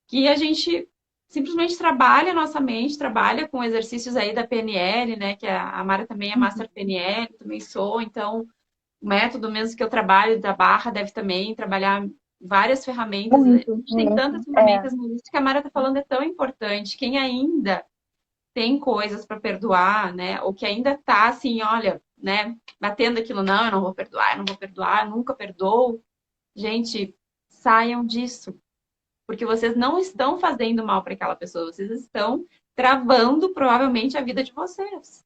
que a gente simplesmente trabalha a nossa mente, trabalha com exercícios aí da PNL, né? Que a Mara também é Master PNL, também sou, então o método mesmo que eu trabalho da Barra deve também trabalhar várias ferramentas. A Muito, gente tem tantas muito. ferramentas, mas isso que a Mara está falando é tão importante. Quem ainda tem coisas para perdoar, né? Ou que ainda está assim, olha, né? Batendo aquilo, não, eu não vou perdoar, eu não vou perdoar, eu nunca perdoo. Gente, saiam disso, porque vocês não estão fazendo mal para aquela pessoa, vocês estão travando provavelmente a vida de vocês.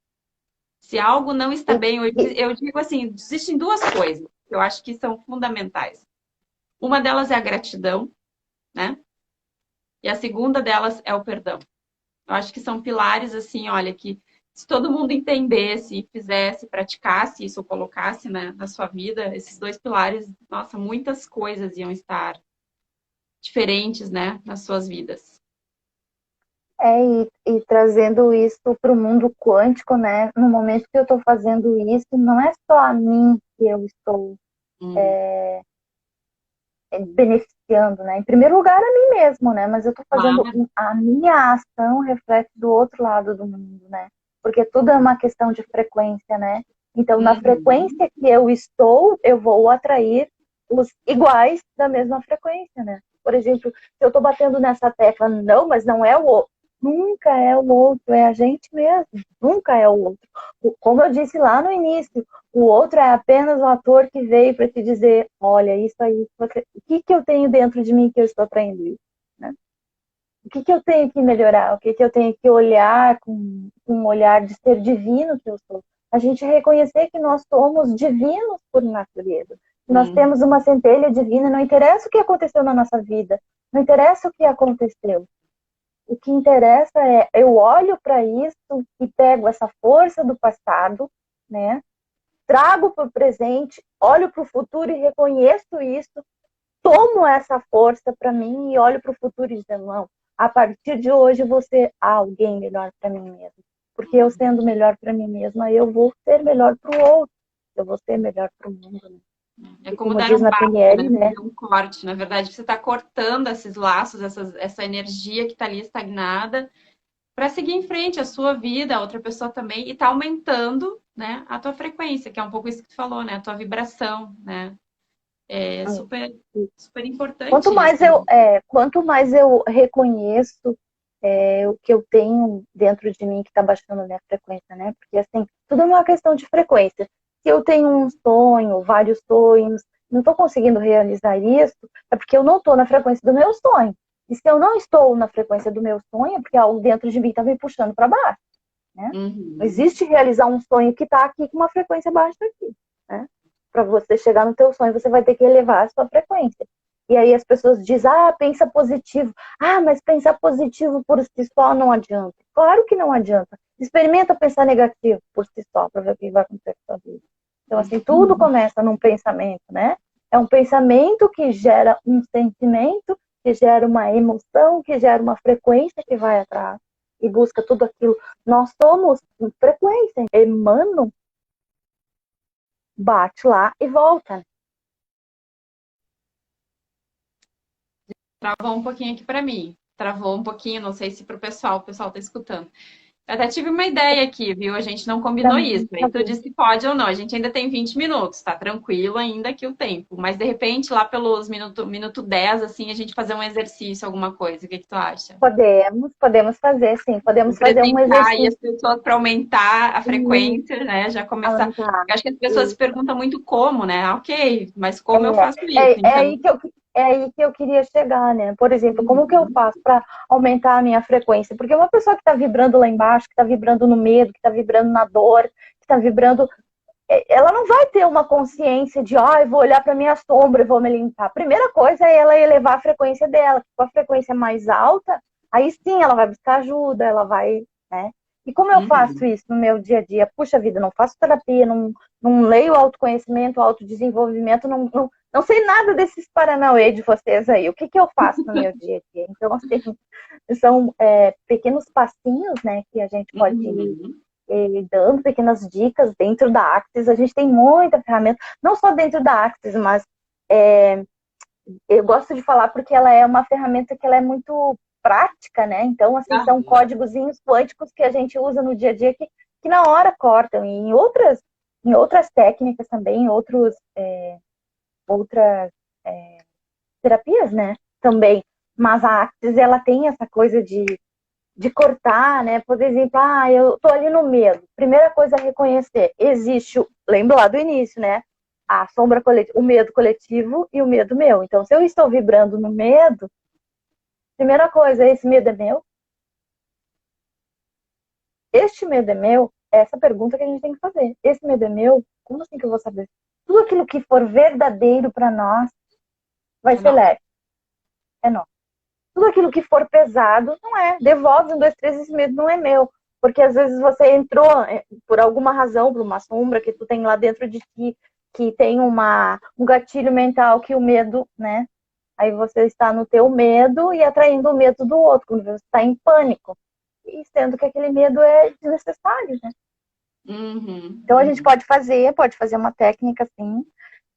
Se algo não está E, bem, e, eu digo assim, existem duas coisas que eu acho que são fundamentais. Uma delas é a gratidão, né? E a segunda delas é o perdão. Eu acho que são pilares assim, olha, que se todo mundo entendesse, fizesse, praticasse isso, ou colocasse na sua vida, esses dois pilares, nossa, muitas coisas iam estar diferentes, né, nas suas vidas. e trazendo isso para o mundo quântico, né? No momento que eu estou fazendo isso, não é só a mim que eu estou Hum, beneficiando, né? Em primeiro lugar, a mim mesmo, né? Mas eu estou fazendo claro. a minha ação reflete do outro lado do mundo, né? Porque tudo é uma questão de frequência, né? Então, na Uhum. frequência que eu estou, eu vou atrair os iguais da mesma frequência, né? Por exemplo, se eu estou batendo nessa tecla, não, mas não é o outro. Nunca é o outro, é a gente mesmo. Nunca é o outro. Como eu disse lá no início, o outro é apenas um ator que veio para te dizer, olha, isso aí, o que eu tenho dentro de mim que eu estou atraindo isso? Né? O que eu tenho que melhorar? O que eu tenho que olhar com um olhar de ser divino que eu sou? A gente reconhecer que nós somos divinos por natureza. Nós temos Uhum. uma centelha divina, não interessa o que aconteceu na nossa vida, não interessa o que aconteceu. O que interessa é eu olho para isso e pego essa força do passado, né? Trago para o presente, olho para o futuro e reconheço isso, tomo essa força para mim e olho para o futuro e digo, não, a partir de hoje eu vou ser alguém melhor para mim mesma. Porque eu sendo melhor para mim mesma, eu vou ser melhor para o outro, eu vou ser melhor para o mundo. Né? É E como como dar diz um na basta, né? PNL, né? Fazer um corte. Na verdade, você está cortando esses laços, essa energia que está ali estagnada, para seguir em frente a sua vida, a outra pessoa também, e tá aumentando, né, a tua frequência, que é um pouco isso que tu falou, né? A tua vibração, né? É super, super importante isso, né? Quanto mais eu reconheço o que eu tenho dentro de mim que está baixando a minha frequência, né? Porque, assim, tudo é uma questão de frequência. Se eu tenho um sonho, vários sonhos, não estou conseguindo realizar isso, é porque eu não estou na frequência do meu sonho. E se eu não estou na frequência do meu sonho, é porque algo dentro de mim está me puxando para baixo, né? Não Uhum. existe realizar um sonho que está aqui com uma frequência baixa aqui, né? Para você chegar no teu sonho, você vai ter que elevar a sua frequência. E aí as pessoas dizem, pensa positivo. Mas pensar positivo por si só não adianta. Claro que não adianta. Experimenta pensar negativo por si só para ver o que vai acontecer com a sua vida. Então, assim, tudo começa num pensamento, né? É um pensamento que gera um sentimento, que gera uma emoção, que gera uma frequência que vai atrás e busca tudo aquilo. Nós somos frequência, emana, bate lá e volta. Travou um pouquinho aqui para mim. Travou um pouquinho, não sei se para o pessoal tá escutando. Eu até tive uma ideia aqui, viu? A gente não combinou isso. Aí tu disse se pode ou não. A gente ainda tem 20 minutos, tá tranquilo ainda aqui o tempo. Mas de repente, lá pelos minuto 10, assim, a gente fazer um exercício, alguma coisa. O que que tu acha? Podemos fazer, sim. Podemos fazer um Apresentar aí as exercício. pessoas para aumentar a frequência, né? Já começar. Aumentar. Eu acho que as pessoas se perguntam muito como, né? Ah, ok, mas como eu faço isso? É, é, Então, é aí que eu queria chegar, né? Por exemplo, como que eu uhum, faço para aumentar a minha frequência? Porque uma pessoa que está vibrando lá embaixo, que está vibrando no medo, que está vibrando na dor, que está vibrando, ela não vai ter uma consciência de, eu vou olhar para minha sombra e vou me limpar. A primeira coisa é ela elevar a frequência dela. Com a frequência mais alta, aí sim ela vai buscar ajuda, ela vai, né? E como eu faço uhum. isso no meu dia a dia? Puxa vida, não faço terapia, não leio autoconhecimento, autodesenvolvimento, não sei nada desses paranauê de vocês aí. O que eu faço no meu dia a dia? Então, assim, são pequenos passinhos, né, que a gente pode ir Uhum. dando pequenas dicas dentro da Axis. A gente tem muita ferramenta, não só dentro da Axis, mas eu gosto de falar porque ela é uma ferramenta que ela é muito prática, né? Então, assim, são Aham. códigozinhos quânticos que a gente usa no dia a dia que na hora cortam. E em outras técnicas também, outras terapias, né? Também. Mas a Axis, ela tem essa coisa de cortar, né? Por exemplo, eu tô ali no medo. Primeira coisa a reconhecer, existe, lembra lá do início, né? A sombra coletiva, o medo coletivo e o medo meu. Então, se eu estou vibrando no medo, primeira coisa, esse medo é meu? Este medo é meu? É essa pergunta que a gente tem que fazer. Esse medo é meu? Como assim que eu vou saber? Tudo aquilo que for verdadeiro para nós vai É ser nosso. leve. É nosso. Tudo aquilo que for pesado, não é. Devolve um, dois, três, esse medo não é meu. Porque às vezes você entrou por alguma razão, por uma sombra que tu tem lá dentro de ti, que tem um gatilho mental que o medo, né? Aí você está no teu medo e atraindo o medo do outro, quando você está em pânico. E sendo que aquele medo é desnecessário, né? Uhum, Então a gente uhum. pode fazer uma técnica assim.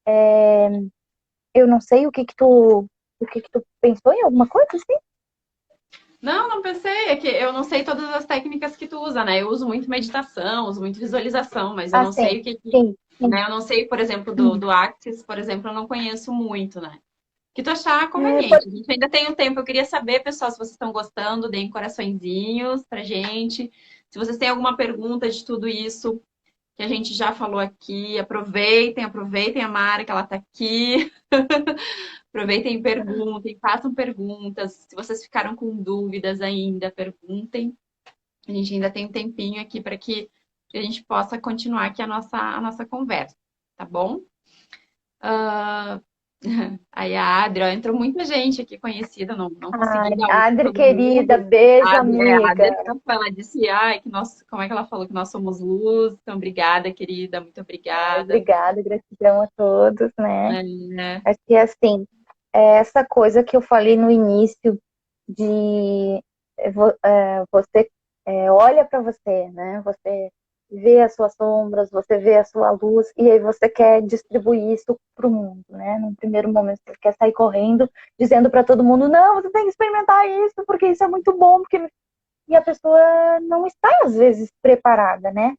É, eu não sei o que que tu pensou em alguma coisa assim? Não, não pensei. É que eu não sei todas as técnicas que tu usa, né? Eu uso muito meditação, uso muito visualização, mas eu Ah, não sim, sei o que, sim, sim. né? Eu não sei, por exemplo, do Axis, por exemplo, eu não conheço muito, né? O que tu achar É, conveniente. A gente ainda tem um tempo. Eu queria saber, pessoal, se vocês estão gostando, deem coraçõezinhos pra gente. Se vocês têm alguma pergunta de tudo isso que a gente já falou aqui, aproveitem a Mara, que ela tá aqui. Aproveitem e perguntem, façam perguntas. Se vocês ficaram com dúvidas ainda, perguntem. A gente ainda tem um tempinho aqui para que a gente possa continuar aqui a nossa conversa, tá bom? Uh, aí a Adri, ó, entrou muita gente aqui conhecida, não consegui Ai, dar oi para Adri, todo querida, mundo. beijo, A Adri amiga. ela disse, ai, que nós, como é que ela falou? Que nós somos luz. Então, obrigada, querida, muito Ai, obrigada. obrigada, gratidão a todos, né? É, Acho que, assim, essa coisa que eu falei no início de você olha para você, né? Você vê as suas sombras, você vê a sua luz e aí você quer distribuir isso para o mundo, né? Num primeiro momento você quer sair correndo, dizendo para todo mundo, não, você tem que experimentar isso porque isso é muito bom, porque e a pessoa não está às vezes preparada, né?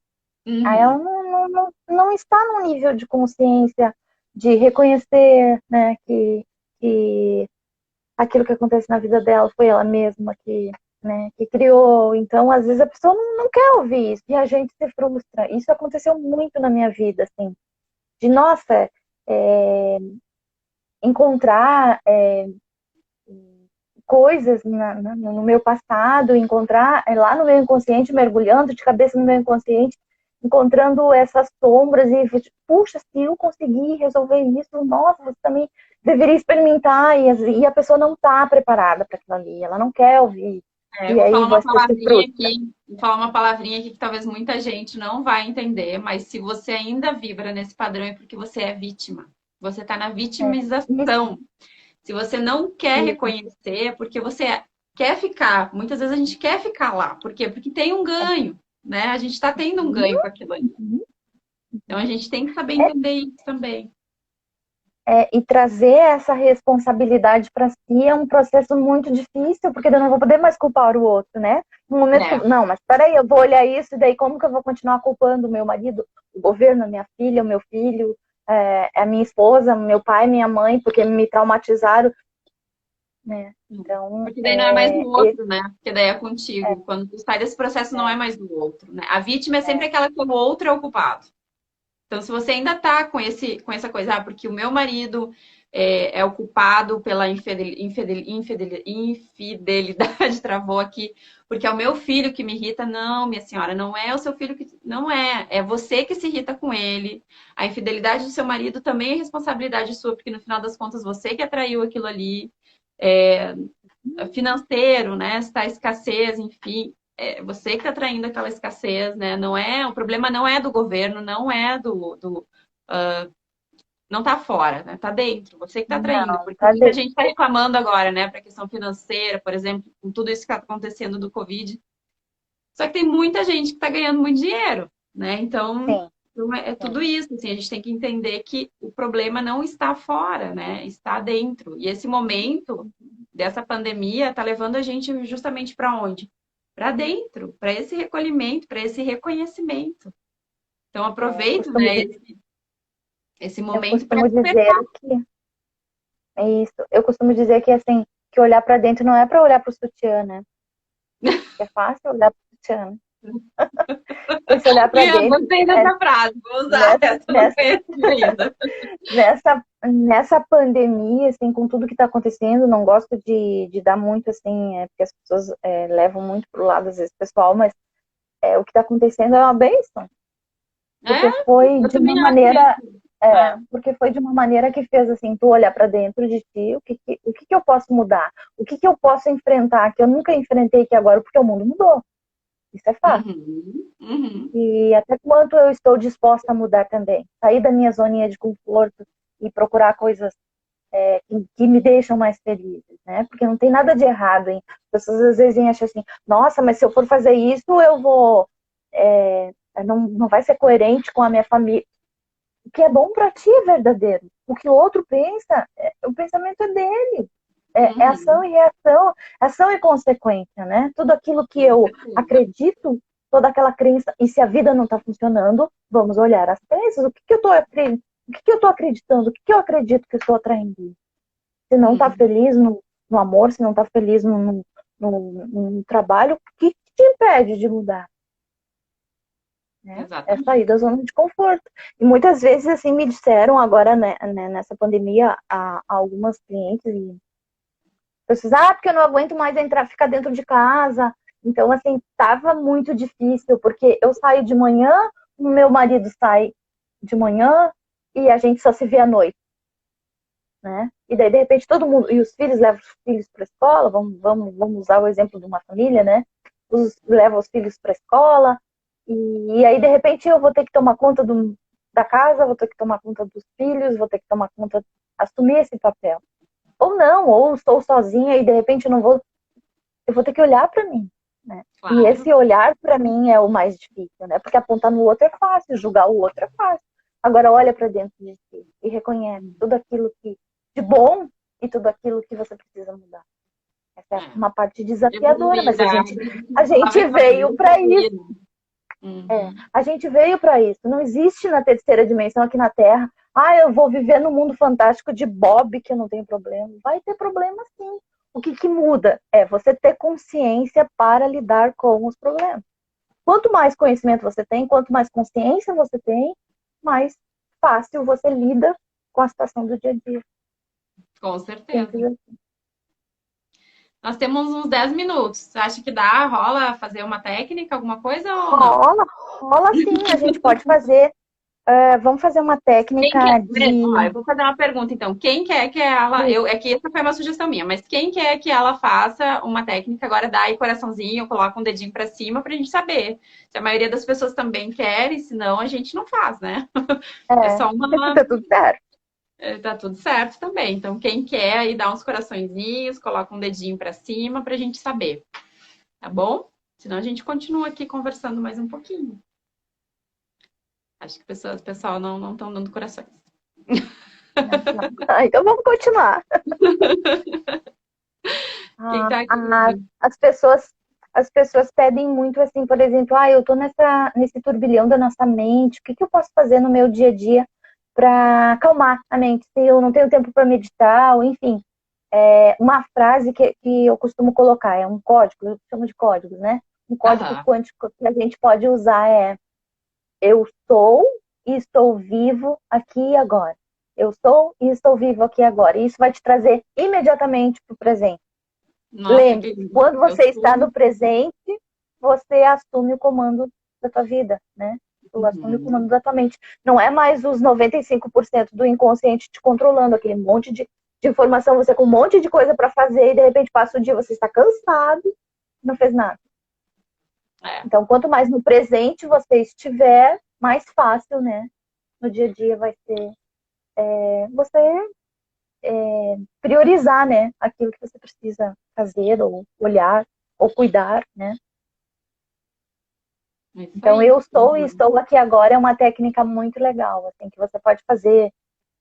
Aí ela uhum, não está num nível de consciência de reconhecer, né, que aquilo que acontece na vida dela foi ela mesma né? Que criou. Então, às vezes a pessoa não quer ouvir isso e a gente se frustra. Isso aconteceu muito na minha vida, assim, de nossa, é, encontrar coisas no meu passado, encontrar lá no meu inconsciente, mergulhando de cabeça no meu inconsciente, encontrando essas sombras e, puxa, se eu conseguir resolver isso, nossa, você também deveria experimentar, e a pessoa não está preparada para aquilo ali, ela não quer ouvir. Eu E vou aí falar uma você se palavrinha frustra. aqui, vou falar uma palavrinha aqui que talvez muita gente não vai entender, mas se você ainda vibra nesse padrão é porque você é vítima. Você está na Isso, vitimização. Se você não quer isso. reconhecer, é porque você quer ficar. Muitas vezes a gente quer ficar lá. Por quê? Porque tem um ganho, né? A gente está tendo um ganho com aquilo ali. Uhum. Então a gente tem que saber entender isso também. E trazer essa responsabilidade para si é um processo muito difícil, porque eu não vou poder mais culpar o outro, né? No momento que, É, não, mas peraí, eu vou olhar isso, e daí como que eu vou continuar culpando o meu marido, o governo, a minha filha, o meu filho, a minha esposa, meu pai, minha mãe, porque me traumatizaram, né? Então, porque daí não é mais do outro, né? Porque daí é contigo. Quando tu sai desse processo, não é mais do outro, né? A vítima é sempre aquela que o outro é o culpado. Então, se você ainda tá com essa coisa, porque o meu marido é o culpado pela infidelidade, travou aqui, porque é o meu filho que me irrita. Não, minha senhora, não é o seu filho que. Não é. É você que se irrita com ele. A infidelidade do seu marido também é responsabilidade sua, porque no final das contas você que atraiu aquilo ali. É, financeiro, né? Se tá escassez, enfim, você que está traindo aquela escassez, né? Não é, o problema não é do governo, não é não tá fora, né? Tá dentro, você que está traindo, não, porque tá muita de... gente está reclamando agora, né, para a questão financeira, por exemplo, com tudo isso que está acontecendo do Covid. Só que tem muita gente que está ganhando muito dinheiro, né? Então, Sim, é sim. tudo isso, assim, a gente tem que entender que o problema não está fora, né? Está dentro. E esse momento dessa pandemia está levando a gente justamente para onde? Para dentro, para esse recolhimento, para esse reconhecimento. Então, Eu aproveita, costumo, né, esse eu momento para costumo dizer despertar. que é isso. Eu costumo dizer que assim, que olhar para dentro não é para olhar para o sutiã, né? Que é fácil olhar para o sutiã, né? Esse olhar para Eu dentro gostei é dessa frase, vou usar nessa, essa, não conheço ainda. nessa pandemia, assim, com tudo que está acontecendo, não gosto de dar muito, assim, porque as pessoas levam muito pro lado, às vezes, pessoal, mas o que está acontecendo é uma bênção, É, porque foi eu de uma também acho maneira, isso. É. porque foi de uma maneira que fez, assim, tu olhar para dentro de ti, o que eu posso mudar, o que eu posso enfrentar, que eu nunca enfrentei aqui agora, porque o mundo mudou, isso é fato. Uhum, uhum. E até quanto eu estou disposta a mudar também, sair da minha zoninha de conforto e procurar coisas que me deixam mais felizes, né? Porque não tem nada de errado, hein? As pessoas às vezes acham assim, nossa, mas se eu for fazer isso, eu vou. Não vai ser coerente com a minha família. O que é bom para ti é verdadeiro. O que o outro pensa, o pensamento é dele. É ação Uhum. e reação, ação e consequência, né? Tudo aquilo que Com eu certeza. acredito, toda aquela crença, e se a vida não está funcionando, vamos olhar as crenças, o que eu estou acreditando, o que eu acredito que eu estou atraindo. Se não está Uhum. feliz no amor, se não está feliz no trabalho, o que te impede de mudar? Né? É sair Exatamente. da zona de conforto. E muitas vezes, assim, me disseram agora, né, nessa pandemia, a algumas clientes, e pessoas, porque eu não aguento mais ficar dentro de casa. Então, assim, estava muito difícil, porque eu saio de manhã, o meu marido sai de manhã, e a gente só se vê à noite. Né? E daí, de repente, todo mundo, e os filhos levam os filhos para a escola, vamos usar o exemplo de uma família, né? Levam os filhos para a escola, e aí, de repente, eu vou ter que tomar conta da casa, vou ter que tomar conta dos filhos, vou ter que tomar conta, assumir esse papel. Ou não, ou estou sozinha e de repente eu vou ter que olhar para mim, né? E Claro. esse olhar para mim é o mais difícil, né? Porque apontar no outro é fácil, julgar o outro é fácil. Agora olha para dentro de si e reconhece tudo aquilo que de bom e tudo aquilo que você precisa mudar. Essa é É. uma parte desafiadora, Evoluir, mas né? A A palavra gente que falei, veio para isso. evoluir. Uhum. A gente veio para isso. Não existe na terceira dimensão aqui na Terra. Eu vou viver no mundo fantástico de Bob que eu não tenho problema. Vai ter problema sim. O que muda? É você ter consciência para lidar com os problemas. Quanto mais conhecimento você tem, quanto mais consciência você tem, mais fácil você lida com a situação do dia a dia. Com certeza. Simples assim. Nós temos uns 10 minutos. Você acha que dá, rola fazer uma técnica, alguma coisa ou não? Rola, rola sim, a gente pode fazer. Vamos fazer uma Quem quer? técnica Ó, de. eu vou fazer uma pergunta então. Quem quer que ela. É que essa foi uma sugestão minha, mas quem quer que ela faça uma técnica agora dá aí coraçãozinho, coloca um dedinho pra cima pra gente saber. Se a maioria das pessoas também querem, senão a gente não faz, né? É É, só uma. tá tudo certo. Tá tudo certo também. Então, quem quer aí dá uns coraçõezinhos, coloca um dedinho pra cima pra gente saber, tá bom? Senão a gente continua aqui conversando mais um pouquinho. Acho que o pessoal não estão dando corações. Não, não. Então vamos continuar. Quem tá aqui? As pessoas pedem muito assim, por exemplo, eu tô nesse turbilhão da nossa mente, o que eu posso fazer no meu dia a dia para acalmar a mente, se eu não tenho tempo para meditar, ou enfim. Uma frase que eu costumo colocar, é um código, eu chamo de códigos, né? Um código Aham. quântico que a gente pode usar é: eu sou e estou vivo aqui e agora. Eu sou e estou vivo aqui e agora. E isso vai te trazer imediatamente para o presente. Nossa, que Lembre-se, lindo. quando Eu você está sou. no presente, você assume o comando da tua vida, né? Tu assume o Uhum. comando da tua mente. Não é mais os 95% do inconsciente te controlando, aquele monte de informação, você com um monte de coisa para fazer e de repente passa o dia, você está cansado, não fez nada. É, Então, quanto mais no presente você estiver, mais fácil, né? No dia a dia vai ser você priorizar, né? Aquilo que você precisa fazer, ou olhar, ou cuidar, né? é isso Então, aí. eu estou e estou aqui agora é uma técnica muito legal, assim, que você pode fazer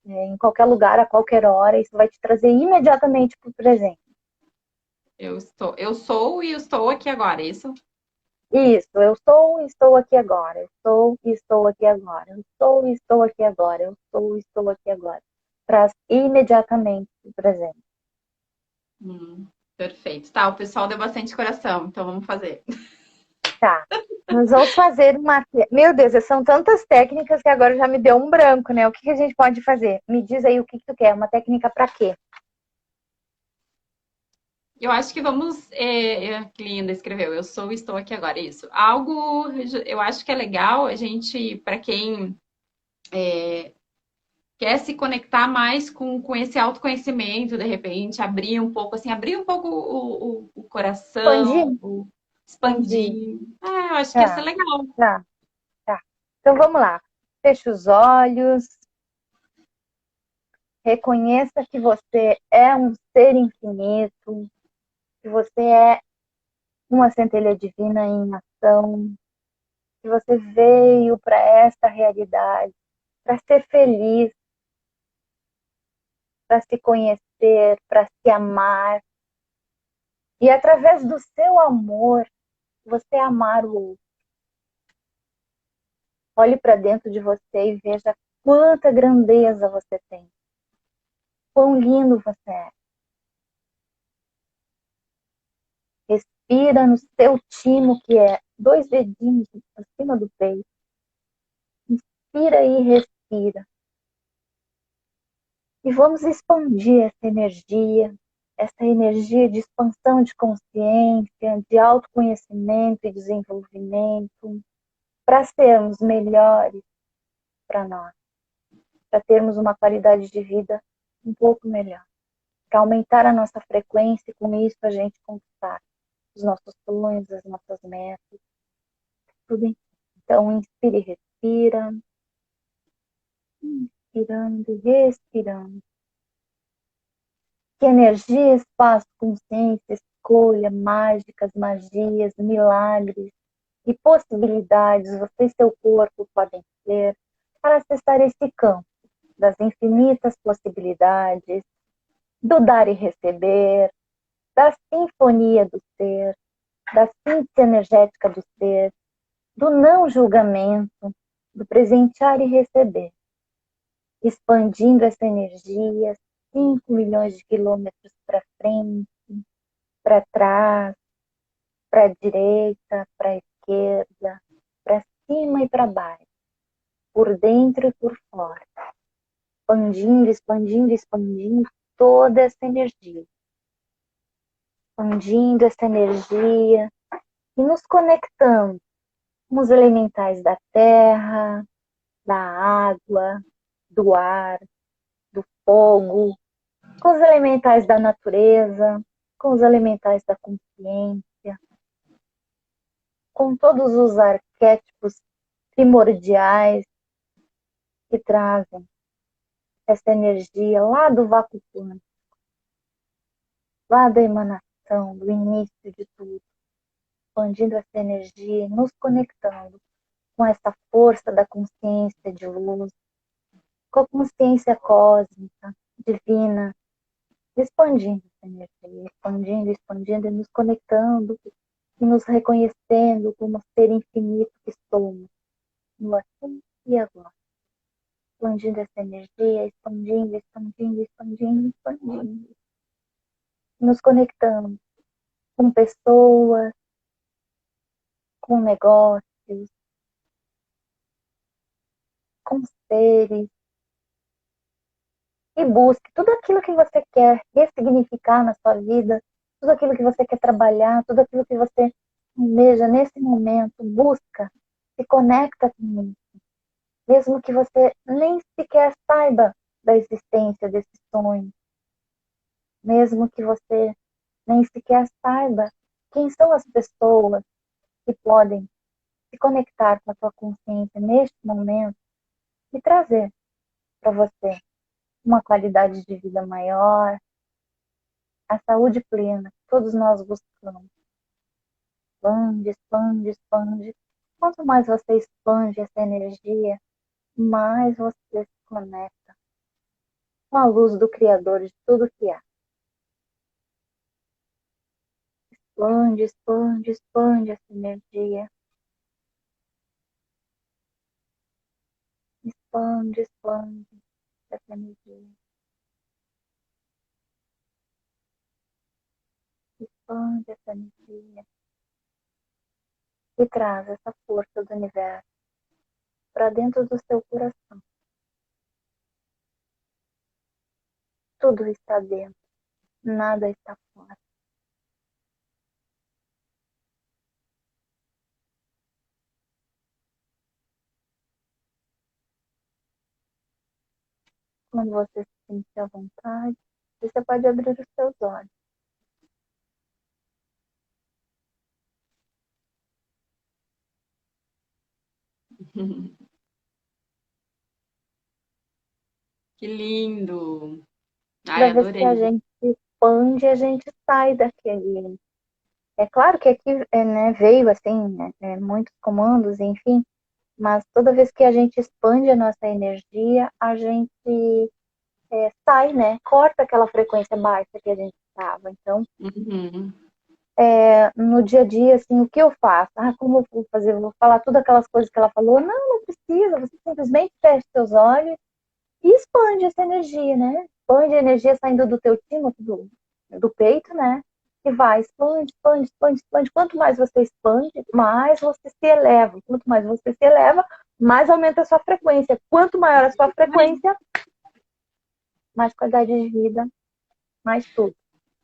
em qualquer lugar, a qualquer hora. Isso vai te trazer imediatamente para o presente. Eu sou e estou aqui agora, é isso? Isso, eu sou e estou aqui agora. Eu sou e estou aqui agora. Eu sou e estou aqui agora. Eu sou e estou aqui agora. Traz imediatamente para o presente. Perfeito. Tá, o pessoal deu bastante coração, então vamos fazer. Tá. Nós vamos fazer uma. Meu Deus, são tantas técnicas que agora já me deu um branco, né? O que a gente pode fazer? Me diz aí o que tu quer. Uma técnica para quê? Eu acho que vamos. Que linda escreveu. Eu sou e estou aqui agora, é isso. Algo. Eu acho que é legal a gente, para quem quer se conectar mais com esse autoconhecimento, de repente, abrir um pouco, assim, abrir um pouco o coração, Expandir? Expandir. expandir. Eu acho que ia ser Tá, legal. tá, tá. Então vamos lá. Fecha os olhos. Reconheça que você é um ser infinito, que você é uma centelha divina em ação, que você veio para esta realidade para ser feliz, para se conhecer, para se amar. E através do seu amor, você amar o outro. Olhe para dentro de você e veja quanta grandeza você tem. Quão lindo você é. Respira no seu timo, que é 2 dedinhos acima do peito. Inspira e respira. E vamos expandir essa energia de expansão de consciência, de autoconhecimento e desenvolvimento, para sermos melhores para nós, para termos uma qualidade de vida um pouco melhor, para aumentar a nossa frequência e com isso a gente conquistar os nossos sonhos, as nossas metas, tudo em. Então, inspire e respira, inspirando e respirando. Que energia, espaço, consciência, escolha, mágicas, magias, milagres e possibilidades você e seu corpo podem ter para acessar esse campo das infinitas possibilidades, do dar e receber, da sinfonia do ser, da síntese energética do ser, do não julgamento, do presentear e receber, expandindo essa energia 5 milhões de quilômetros para frente, para trás, para a direita, para a esquerda, para cima e para baixo, por dentro e por fora, expandindo, expandindo, expandindo toda essa energia, expandindo essa energia e nos conectando com os elementais da terra, da água, do ar, do fogo, com os elementais da natureza, com os elementais da consciência, com todos os arquétipos primordiais que trazem essa energia lá do vácuo quântico, lá da emanação, do início de tudo, expandindo essa energia e nos conectando com essa força da consciência de luz, com a consciência cósmica, divina, expandindo essa energia, expandindo, expandindo e nos conectando e nos reconhecendo como ser infinito que somos, no aqui e agora. Expandindo essa energia, expandindo, expandindo, expandindo, expandindo. Nos conectando com pessoas, com negócios, com seres. E busque tudo aquilo que você quer ressignificar na sua vida, tudo aquilo que você quer trabalhar, tudo aquilo que você almeja nesse momento, busca, se conecta com isso. Mesmo que você nem sequer saiba da existência desse sonho, mesmo que você nem sequer saiba quem são as pessoas que podem se conectar com a sua consciência neste momento e trazer para você uma qualidade de vida maior, a saúde plena que todos nós buscamos. Expande, expande, expande. Quanto mais você expande essa energia, mais você se conecta com a luz do Criador de tudo que há. Expande, expande, expande essa energia. Expande, expande essa energia. Expande essa energia. E traz essa força do universo para dentro do seu coração. Tudo está dentro, nada está fora. Quando você se sentir à vontade, você pode abrir os seus olhos. Que lindo! Ai, Toda vez que a adorei. gente se expande, a gente sai daquele. É claro que aqui veio assim, muitos comandos, enfim, mas toda vez que a gente expande a nossa energia, a gente sai, né? Corta aquela frequência baixa que a gente estava. Então, Uhum. no dia a dia, assim, o que eu faço? Como eu vou fazer? Eu vou falar todas aquelas coisas que ela falou? Não, não precisa. Você simplesmente fecha seus olhos e expande essa energia, né? Expande a energia saindo do teu timo, do peito, né? E vai, expande, expande, expande, expande. Quanto mais você expande, mais você se eleva. Quanto mais você se eleva, mais aumenta a sua frequência. Quanto maior a sua frequência, mais qualidade de vida, mais tudo.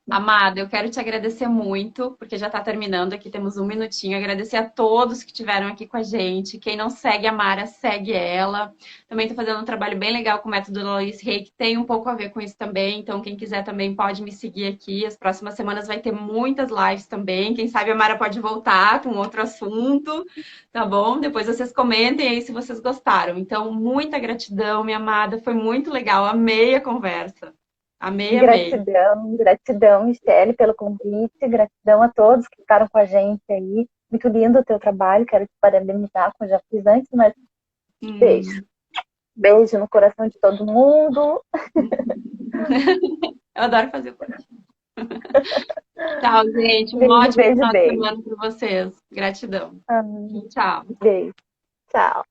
Amada, eu quero te agradecer muito, porque já está terminando aqui, temos um minutinho. Agradecer a todos que estiveram aqui com a gente. Quem não segue a Mara, segue ela. Também estou fazendo um trabalho bem legal com o método Lois Rei, que tem um pouco a ver com isso também. Então, quem quiser também pode me seguir aqui. As próximas semanas vai ter muitas lives também. Quem sabe a Mara pode voltar com outro assunto, tá bom? Depois vocês comentem aí se vocês gostaram. Então, muita gratidão, minha amada. Foi muito legal. Amei a conversa. Amei, amei. Gratidão, gratidão, Michele, pelo convite, gratidão a todos que ficaram com a gente aí. Muito lindo o teu trabalho, quero te parabenizar, como eu já fiz antes, mas beijo. Beijo no coração de todo mundo. Eu adoro fazer coração. Tchau, gente. Um Beijo, ótimo beijo, final de beijo. semana para vocês. Gratidão. Ah, Tchau. beijo. Tchau.